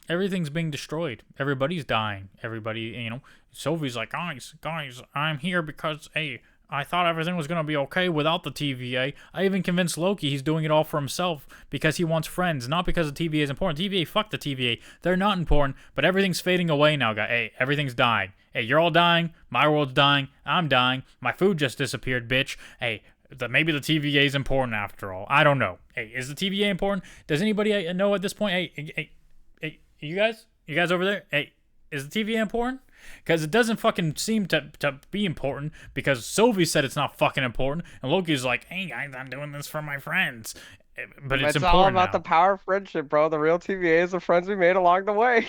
Everything's being destroyed. Everybody's dying. Everybody, Sylvie's like, guys, I'm here because, hey, I thought everything was going to be okay without the TVA. I even convinced Loki he's doing it all for himself because he wants friends, not because the TVA is important. TVA, fuck the TVA. They're not important, but everything's fading away now, guys. Hey, everything's dying. Hey, you're all dying. My world's dying. I'm dying. My food just disappeared, bitch. Hey, maybe the TVA is important after all. I don't know. Hey, is the TVA important? Does anybody know at this point? Hey, you guys over there? Hey, is the TVA important? Because it doesn't fucking seem to be important because Sylvie said it's not fucking important. And Loki's like, hey guys, I'm doing this for my friends. But it's important all about now. The power of friendship, bro. The real TVA is the friends we made along the way.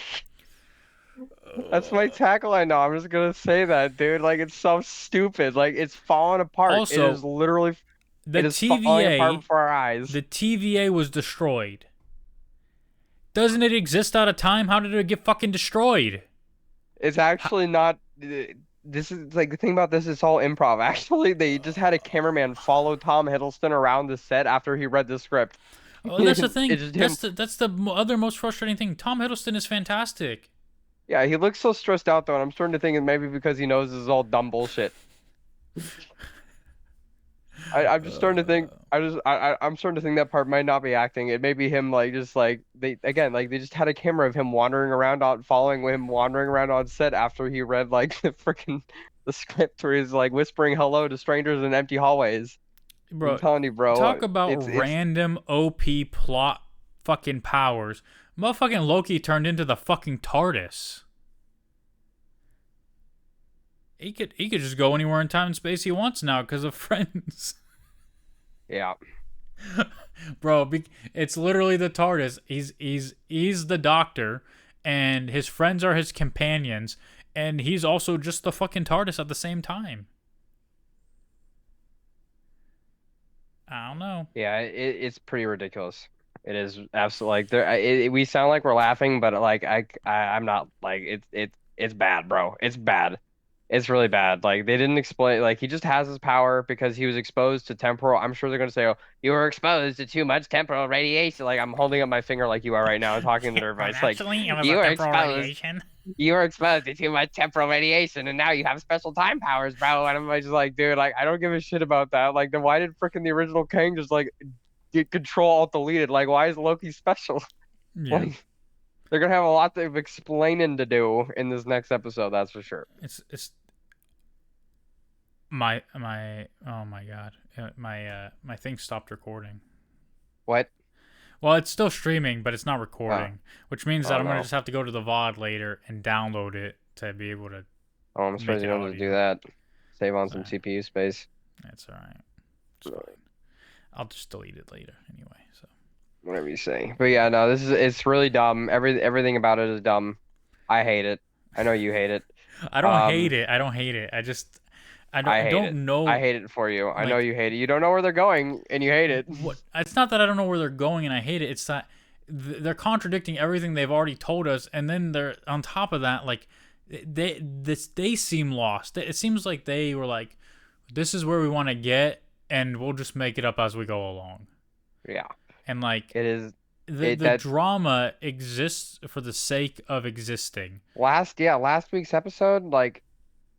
That's my tagline now. I'm just going to say that, dude. Like, it's so stupid. Like, it's falling apart. Also, it is literally TVA, falling apart before our eyes. The TVA was destroyed. Doesn't it exist out of time? How did it get fucking destroyed? It's actually not. This is like the thing about this is all improv. Actually, they just had a cameraman follow Tom Hiddleston around the set after he read the script. Oh, that's the thing. That's the other most frustrating thing. Tom Hiddleston is fantastic. Yeah, he looks so stressed out though, and I'm starting to think it maybe because he knows this is all dumb bullshit. I'm just starting to think. I'm starting to think that part might not be acting. It may be him, like just like they just had a camera of him wandering around following him wandering around on set after he read like the script where he's like whispering hello to strangers in empty hallways. Bro, I'm telling you, bro. Talk about random OP plot fucking powers. Motherfucking Loki turned into the fucking TARDIS. He could just go anywhere in time and space he wants now because of friends. Yeah. Bro, it's literally the TARDIS. He's the Doctor, and his friends are his companions, and he's also just the fucking TARDIS at the same time. I don't know. Yeah, it's pretty ridiculous. It is absolutely like we sound like we're laughing, but like I'm not. Like it's bad, bro. It's bad. It's really bad. Like they didn't explain. Like he just has his power because he was exposed to temporal. I'm sure they're gonna say, "Oh, you were exposed to too much temporal radiation." Like I'm holding up my finger like you are right now and talking to their device. Like you were exposed. You were exposed to too much temporal radiation, and now you have special time powers, bro. And I'm just like, dude, like I don't give a shit about that. Like then why did frickin' the original Kang just like get control alt deleted? Like why is Loki special? Yeah. Like, they're gonna have a lot of explaining to do in this next episode. That's for sure. It's my oh my god, my thing stopped recording. What? Well, it's still streaming, but it's not recording, which means that I'm gonna just have to go to the VOD later and download it to be able to. Oh, I'm surprised you don't have to do that. Save on some CPU space. That's all right. It's fine. I'll just delete it later anyway. So. Whatever you say. But yeah, no, it's really dumb. Everything about it is dumb. I hate it. I know you hate it. I don't hate it. I don't hate it. I don't know. I hate it for you. I know you hate it. You don't know where they're going, and you hate it. It's not that I don't know where they're going and I hate it. It's that they're contradicting everything they've already told us, and then they're on top of that, like they seem lost. It seems like they were like, this is where we want to get, and we'll just make it up as we go along. Yeah, And like it is. the drama exists for the sake of existing. Last week's episode, like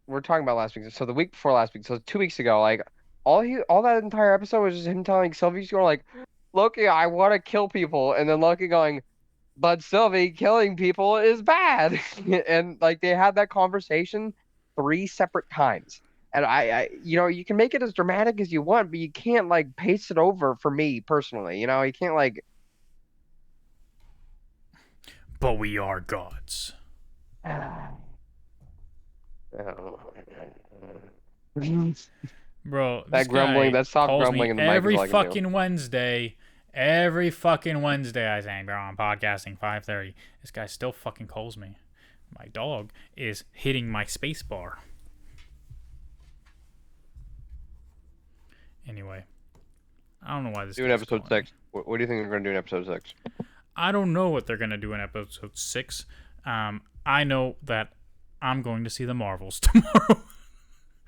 we're talking about last week. So the week before last week, so 2 weeks ago, like all that entire episode was just him telling Sylvie, going like, Loki, I want to kill people, and then Loki going, but Sylvie, killing people is bad. And like they had that conversation 3 separate times. And you can make it as dramatic as you want, but you can't like paste it over for me personally. You can't like. But we are gods. Bro, That grumbling, that soft grumbling in the mic every is all I can do. fucking Wednesday. Every fucking Wednesday, I say, bro, I'm podcasting 5:30. This guy still fucking calls me. My dog is hitting my space bar. Anyway, I don't know why this. Do an episode 6. What do you think they're going to do in episode 6? I don't know what they're gonna do in episode 6. I know that I'm going to see the Marvels tomorrow.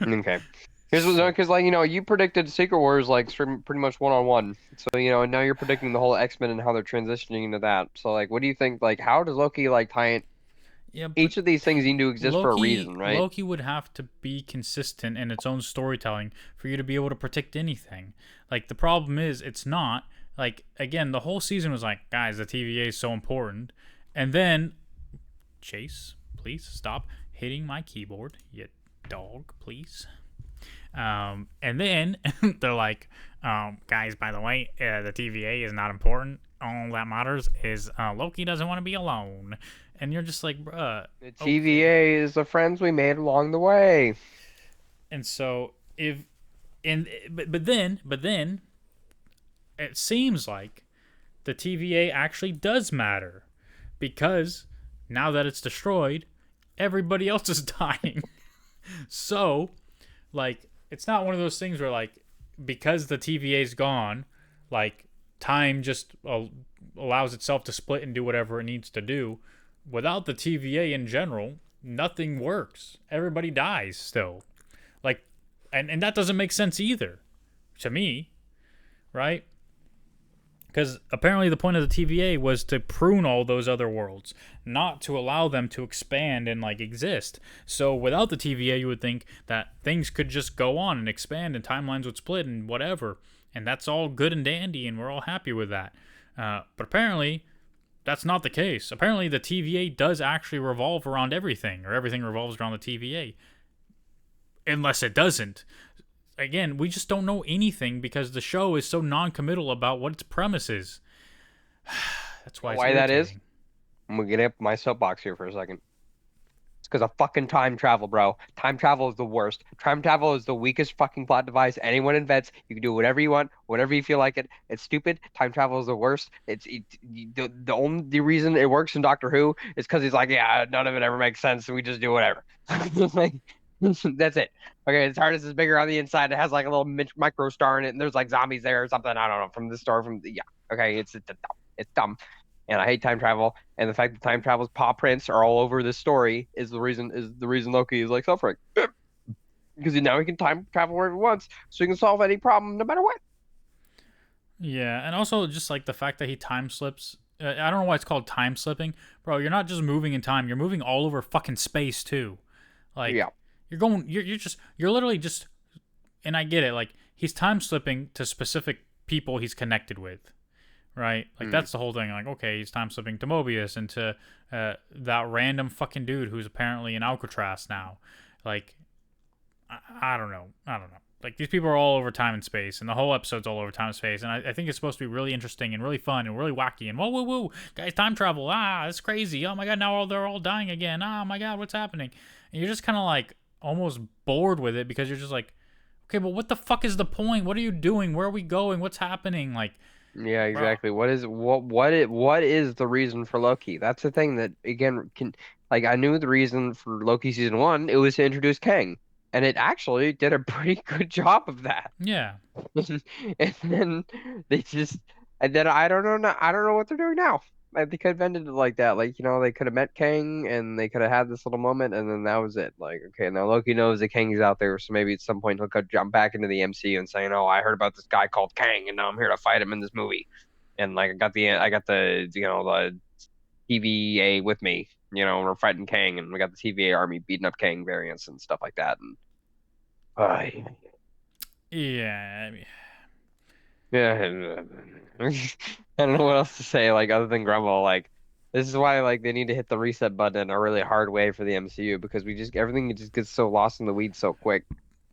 Okay. Here's what, because like you predicted Secret Wars like pretty much 1-on-1. So and now you're predicting the whole X-Men and how they're transitioning into that. So like, what do you think? Like, how does Loki like tie in? Yeah, each of these things need to exist for a reason, right? Loki would have to be consistent in its own storytelling for you to be able to predict anything. Like the problem is, it's not. Like, again, the whole season was like, guys, the TVA is so important. And then, Chase, please stop hitting my keyboard, you dog, please. And then they're like, guys, by the way, the TVA is not important. All that matters is Loki doesn't want to be alone. And you're just like, bruh. The TVA is the friends we made along the way. And so, but then, it seems like the TVA actually does matter because now that it's destroyed, everybody else is dying. So, like, it's not one of those things where, like, because the TVA's gone, like, time just allows itself to split and do whatever it needs to do. Without the TVA in general, nothing works. Everybody dies still. Like, and that doesn't make sense either to me, right? Because apparently the point of the TVA was to prune all those other worlds, not to allow them to expand and like exist. So without the TVA, you would think that things could just go on and expand and timelines would split and whatever. And that's all good and dandy and we're all happy with that. But apparently that's not the case. Apparently the TVA does actually revolve around everything, or everything revolves around the TVA. Unless it doesn't. Again, we just don't know anything because the show is so non-committal about what its premise is. That's why. Why that is? I'm gonna get up my soapbox here for a second. It's because of fucking time travel, bro. Time travel is the worst. Time travel is the weakest fucking plot device anyone invents. You can do whatever you want, whatever you feel like it. It's stupid. Time travel is the worst. The only reason it works in Doctor Who is because he's like, yeah, none of it ever makes sense, so we just do whatever. Like, that's it. Okay, its TARDIS is bigger on the inside. It has like a little micro star in it, and there's like zombies there or something. I don't know. From the star, yeah. Okay, it's dumb. It's dumb, and I hate time travel. And the fact that time travel's paw prints are all over this story is the reason Loki is like suffering, because now he can time travel wherever he wants, so he can solve any problem no matter what. Yeah, and also just like the fact that he time slips. I don't know why it's called time slipping, bro. You're not just moving in time. You're moving all over fucking space too. Like, yeah. You're literally just, and I get it, like, he's time slipping to specific people he's connected with, right? Like, that's the whole thing. Like, okay, he's time slipping to Mobius and to that random fucking dude who's apparently in Alcatraz now. Like, I don't know. Like, these people are all over time and space, and the whole episode's all over time and space, and I think it's supposed to be really interesting and really fun and really wacky, and whoa, guys, time travel, it's crazy, oh my god, now they're all dying again, oh my god, what's happening? And you're just kind of like, almost bored with it, because you're just like, okay, but what the fuck is the point? What are you doing? Where are we going? What's happening? Like, yeah, exactly. Bro. What is the reason for Loki? That's the thing that, again, like, I knew the reason for Loki season 1, it was to introduce Kang. And it actually did a pretty good job of that. Yeah. And then I don't know what they're doing now. they could have ended it like that. Like, they could have met Kang and they could have had this little moment, and then that was it. Like, okay, now Loki knows that Kang is out there, so maybe at some point he'll could jump back into the MCU and saying, "Oh, I heard about this guy called Kang, and now I'm here to fight him in this movie." And like, I got the the TVA with me. We're fighting Kang, and we got the TVA army beating up Kang variants and stuff like that. And uh, Yeah, yeah, I don't know what else to say, like other than grumble. Like this is why like they need to hit the reset button in a really hard way for the MCU because we just everything just gets so lost in the weeds so quick.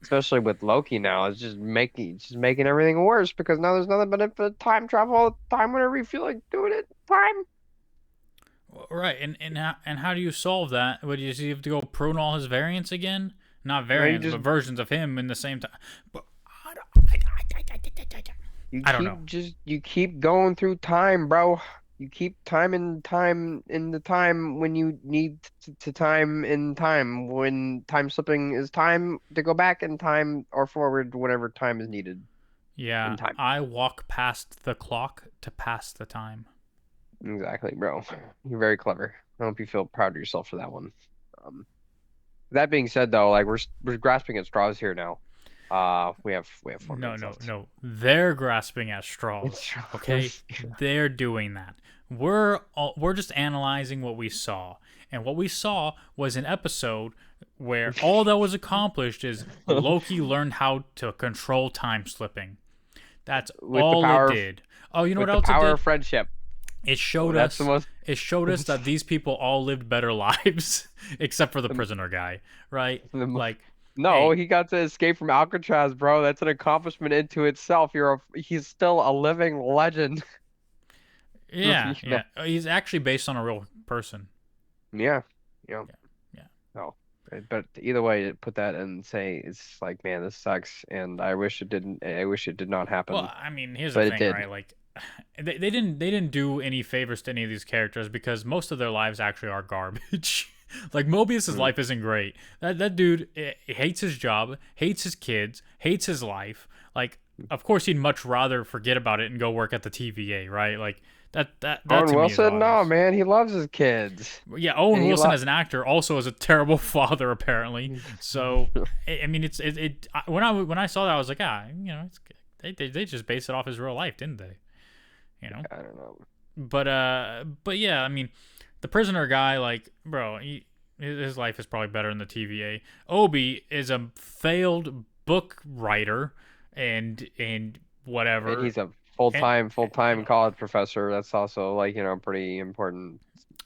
Especially with Loki now, it's just making everything worse because now there's nothing but infinite time travel all the time whenever you feel like doing it. Time. right. And how do you solve that? Would you have to go prune all his variants again? Not No, you variants, just but versions of him in the same time. But You I don't know. keep going through time, bro. You keep time in the time when you need to time in time. When time slipping is time to go back in time or forward whenever time is needed in Yeah, time. I walk past the clock to pass the time. Exactly, bro. You're very clever. I hope you feel proud of yourself for that one. Um, that being said, though, like we're grasping at straws here now. We have four No, minutes no, left. no. They're grasping at It's straws. Okay, straws. they're doing that. We're just analyzing what we saw, and what we saw was an episode where all that was accomplished is Loki learned how to control time slipping. That's with the all it power of did. Oh, you know what with the else it power did? of friendship. It Oh, showed that's the us. most. It showed us that these people all lived better lives, except for the The, prisoner guy, right? the, Like, no, hey, he got to escape from Alcatraz, bro. That's an accomplishment into itself. He's still a living legend. yeah, You know? yeah. He's actually based on a real person. Yeah, yeah. Yeah, yeah. No, but either way, put that and say it's like, man, this sucks, and I wish it didn't. I wish it did not Well, happen, I mean, here's the but it thing, did. right? Like, they didn't do any favors to any of these characters because most of their lives actually are garbage. Like Mobius's Mm. life isn't great. That dude hates his job, hates his kids, hates his life. Like, of course, he'd much rather forget about it and go work at the TVA, right? Like that Owen to me is Wilson, no, obvious. man, he loves his kids, Yeah, and Owen he Wilson lo as an actor also is a terrible father apparently. So I mean, when I saw that I was like, they just based it off his real life, didn't they? You know. I don't know. But yeah, I mean, the prisoner guy, like, bro, his life is probably better in the TVA. Obi is a failed book writer and And whatever. he's a And, full-time college professor. That's also like, pretty important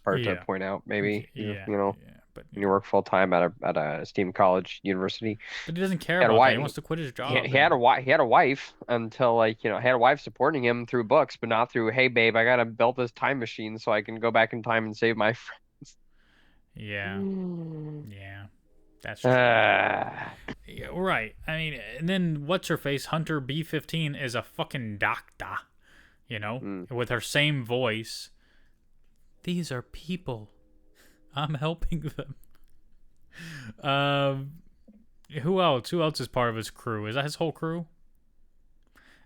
part to yeah, point out, maybe. yeah, yeah. But When you work full-time at a esteemed college, university. he doesn't care He had a about that. He wife. wants to quit his He, job he had and a wife. He had a wife until like, he had a wife supporting him through books, but not through, hey babe, I gotta build this time machine so I can go back in time and save my yeah, friends. yeah. That's true. Ah. Yeah, right. I mean, and then what's her face? Hunter B15 is a fucking doctor, Mm. with her same voice. These are people. I'm helping them. Um, who else? Who else is part of his crew? Is that his whole crew?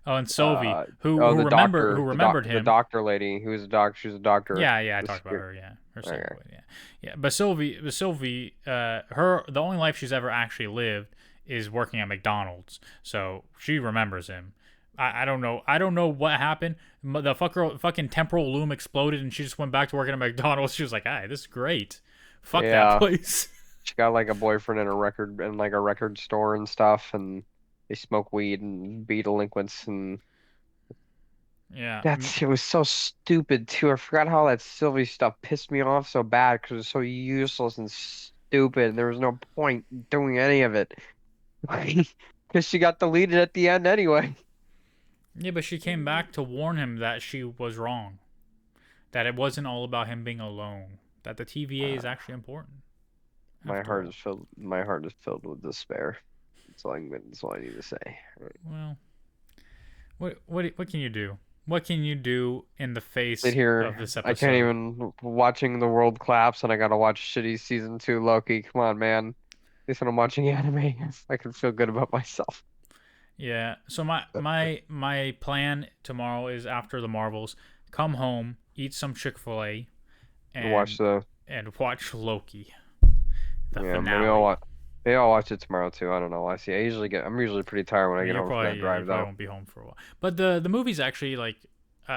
Oh, and Sylvie, Uh, who oh, who remember who remembered the him. doctor lady who was a doctor. She was a doctor. Yeah, I The talked about spirit. her. Yeah, her same Okay. voice. Yeah, yeah. But Sylvie, her the only life she's ever actually lived is working at McDonald's, so she remembers him. I don't know. I don't know what happened. The fucking temporal loom exploded, and she just went back to working at McDonald's. She was like, "Hey, this is great. Fuck that Yeah, place." she got like a boyfriend in like a record store and stuff, and they smoke weed and be delinquents, and Yeah. it was so stupid too. I forgot how that Sylvie stuff pissed me off so bad because it was so useless and stupid. And there was no point in doing any of it because she got deleted at the end anyway. Yeah, but she came back to warn him that she was wrong. That it wasn't all about him being alone. That the TVA is Uh, actually important, after all. my heart is filled with despair. That's all I need to say. Well, what can you do? What can you do in the Sit face of here, this I can't episode? even watching the world collapse, and I gotta watch shitty season 2 Loki. Come on, man. At least when I'm watching anime, I can feel good about myself. Yeah. So my plan tomorrow is after the Marvels, come home, eat some Chick-fil-A, Watch and the watch Loki, the Yeah, maybe I'll finale. watch. Maybe I'll watch it tomorrow too. I don't know. I'm usually pretty tired when I I mean, get you're home from that probably yeah, you drive probably though. won't be home for a while. But the movie's actually like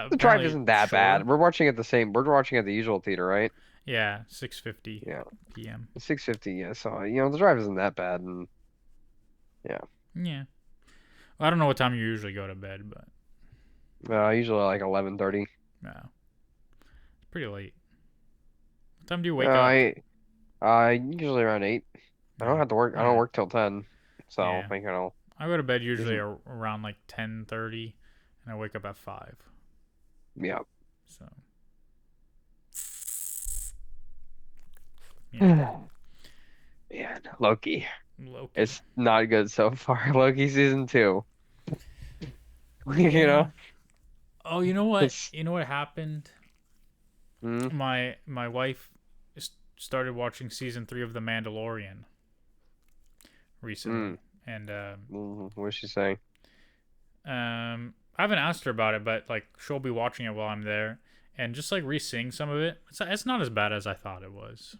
The drive apparently isn't that bad. short. We're watching at the same. We're watching at the usual theater, right? Yeah, 6:50 Yeah, p.m. 6:50. Yeah, so the drive isn't that bad, and yeah, Yeah. Well, I don't know what time you usually go to bed, but usually like 11:30. no, it's pretty late. What time do you Uh, wake up? I usually around 8. I don't No. have to work. I don't Yeah. work till 10, so Yeah. like I go to bed usually isn't around like 10:30, and I wake up at 5. yeah. So yeah, Man, Loki. Loki. It's not good so far. Loki season 2. You Yeah. know, Oh, you know what? it's You know what happened? mm, My wife started watching season 3 of The Mandalorian recently, mm, and what's she saying? I haven't asked her about it, but like she'll be watching it while I'm there, and just like re-seeing some of it. It's not as bad as I thought it was.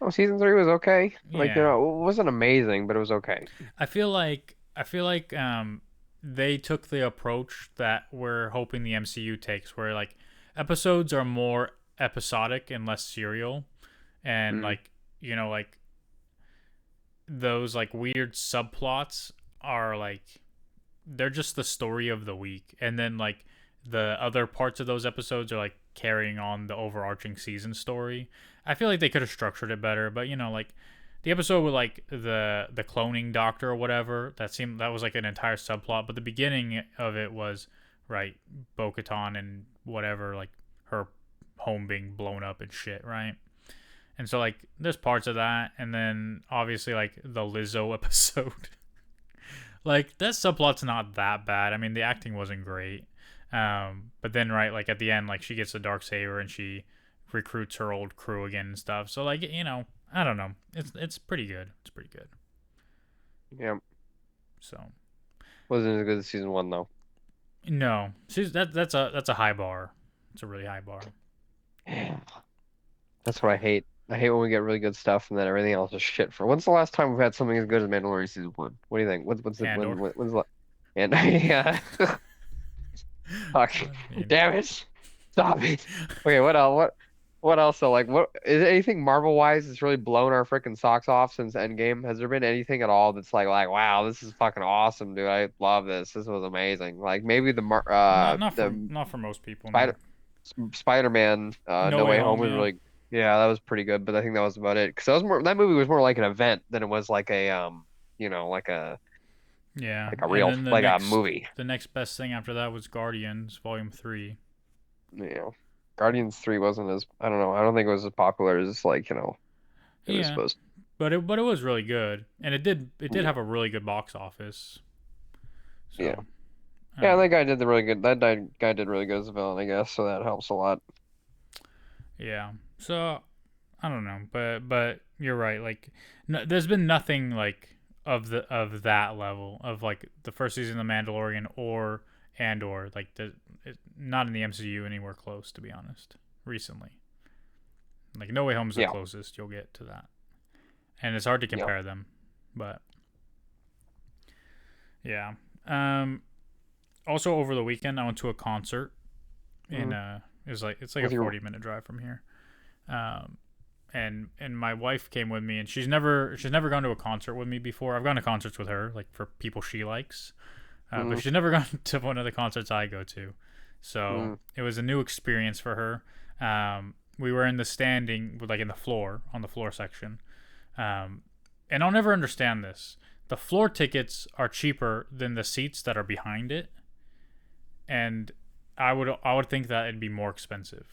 Oh, season 3 was okay. Like, Yeah, it wasn't amazing, but it was okay. I feel like they took the approach that we're hoping the MCU takes, where like episodes are more episodic and less serial, and Mm, like like those like weird subplots are like they're just the story of the week, and then like the other parts of those episodes are like carrying on the overarching season story. I feel like they could have structured it better, but like the episode with like the cloning doctor or whatever, that was like an entire subplot, but the beginning of it was right, Bo-Katan and whatever, like her home being blown up and shit, right? And so like there's parts of that, and then obviously like the Lizzo episode. Like that subplot's not that bad. I mean, the acting wasn't great. But then right, like at the end, like she gets the dark saber and she recruits her old crew again and stuff. So like I don't know. It's pretty good. It's pretty good. yeah, So wasn't as good as season 1 though. no, that's a high bar. It's a really high bar. That's what I hate. I hate when we get really good stuff and then everything else is shit. For when's the last time we've had something as good as Mandalorian season 1? What do you think? What's it Andor. when's the and yeah, fuck, I mean, damn it, stop it. Okay, what else? What else though? Like, what is anything Marvel wise that's really blown our freaking socks off since Endgame? Has there been anything at all that's like wow, this is fucking awesome, dude. I love this. This was amazing. Like maybe the not for most people. No. Spider Spider-Man No No Way Way Home Home. was Yeah. really yeah, that was pretty good, but I think that was about it. Because that movie was more like an event than it was like a Yeah. like a And real then like a movie. the next best thing after that was Guardians Volume 3. You know. Guardians 3 wasn't as I don't know, I don't think it was as popular as it was Yeah, supposed but it was really good, and it did to. have a really good box office. Yeah. So, Yeah, um, that guy did really good as a villain, I guess, so that helps a lot. yeah. So I don't know, but you're right. Like, no, there's been nothing like of that level of like the first season of The Mandalorian or Andor. Like not in the MCU anywhere close, to be honest. Recently, like No Way Home is the Yeah. closest you'll get to that, and it's hard to Yeah. compare them. But yeah. Um. Also, over the weekend, I went to a concert in Hmm. it's like a With your 40-minute drive from here. Um, and my wife came with me, and she's never gone to a concert with me before. I've gone to concerts with her, like for people she likes, but mm, she's never gone to one of the concerts I go to. So mm, it was a new experience for her. We were in the standing, like in the floor, on the floor section, um, and I'll never understand this. The floor tickets are cheaper than the seats that are behind it, and I would think that it'd be more expensive.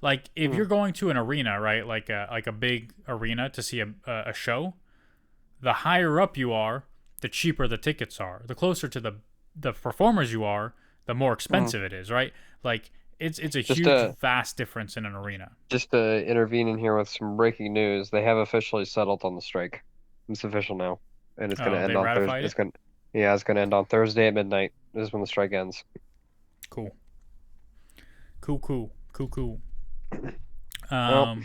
Like if mm. you're going to an arena, right? Like a big arena to see a show, the higher up you are, the cheaper the tickets are. The closer to the performers you are, the more Mm. expensive it is, right? Like it's a Just huge vast difference in an arena. to intervene in here with some breaking news, they have officially settled on the strike. It's official now, and it's going to Oh, end they on Thursday. ratified it? It's going to end on Thursday at midnight. This is when the strike ends. Cool. Cool, cool. Cool. Well,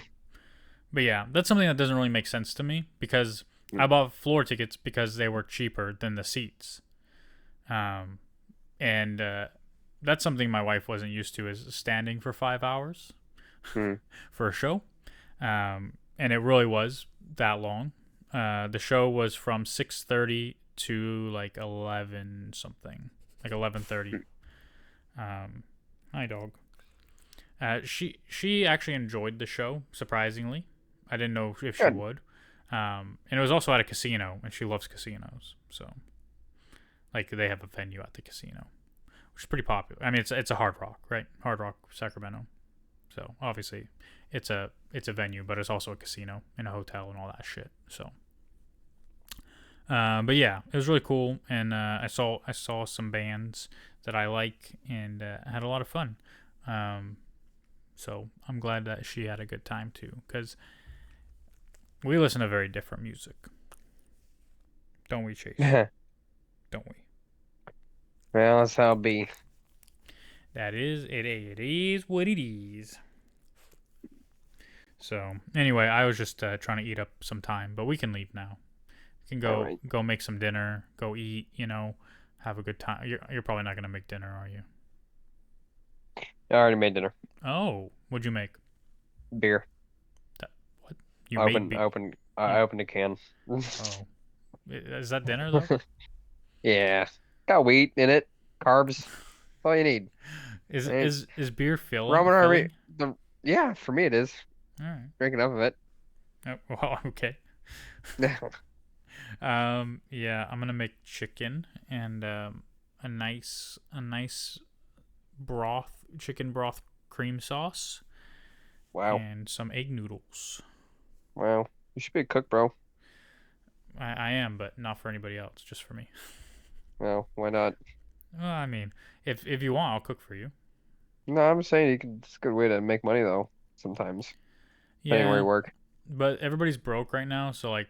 But yeah, that's something that doesn't really make sense to me because I bought floor tickets because they were cheaper than the seats. Um, and that's something my wife wasn't used to, is standing for 5 hours hmm. for a show. And it really was that long. The show was from 6:30 to like 11 something, like 11:30. Hi dog. She actually enjoyed the show, surprisingly. I didn't know if she Good. would. And it was also at a casino, and she loves casinos. So, like, they have a venue at the casino, which is pretty popular. I mean, it's a Hard Rock, right? Hard Rock, Sacramento. So obviously, it's a venue, but it's also a casino and a hotel and all that shit. So, but yeah, it was really cool, and I saw some bands that I like, and had a lot of fun. So I'm glad that she had a good time too, because we listen to very different music, don't we, Chase? Well, Don't we? that's how it be. That is it. It is what it is. So anyway, I was just trying to eat up some time, but we can leave now. We can All go right. go make some dinner, go eat. Have a good time. You're probably not gonna make dinner, are you? I already made dinner. Oh, what'd you make? Beer. That, what? You I made opened. I beer? opened. You, I opened a can. oh, is that dinner though? Yeah. Got wheat in it. Carbs. That's all you need. Is Right? is is beer filling? Roman army. Filling? Yeah, for me it is. All right. Drink enough of it. Oh, well, okay. Yeah, I'm gonna make chicken and a nice chicken broth cream sauce, Wow. and some egg noodles. Wow. You should be a cook, bro. I am, but not for anybody else, just for me. Well, why not? Well, I mean, if you want, I'll cook for you. No, I'm saying you can. It's a good way to make money though. Sometimes, depending on where Yeah, you work. but everybody's broke right now, so like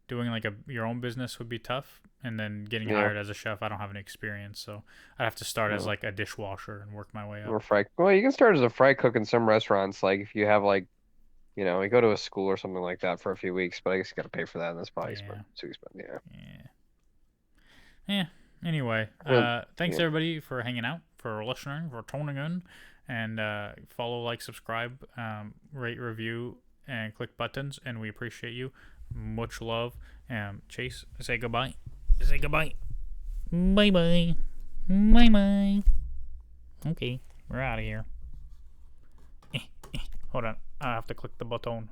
doing like your own business would be tough, and then getting Yeah. hired as a chef, I don't have any experience, so I'd have to start as No. like a dishwasher and work my way up. Or fry. Well, you can start as a fry cook in some restaurants. Like if you have like, you go to a school or something like that for a few weeks. But I guess you got to pay for that, and that's probably Yeah, too expensive. Yeah. yeah. Yeah. Anyway, Well, thanks yeah. everybody for hanging out, for listening, for tuning in, and follow, like, subscribe, rate, review, and click buttons, and we appreciate you. Much love. Chase, say goodbye. Say goodbye. Bye bye. Bye bye. Okay, we're out of here. Hold on, I have to click the button.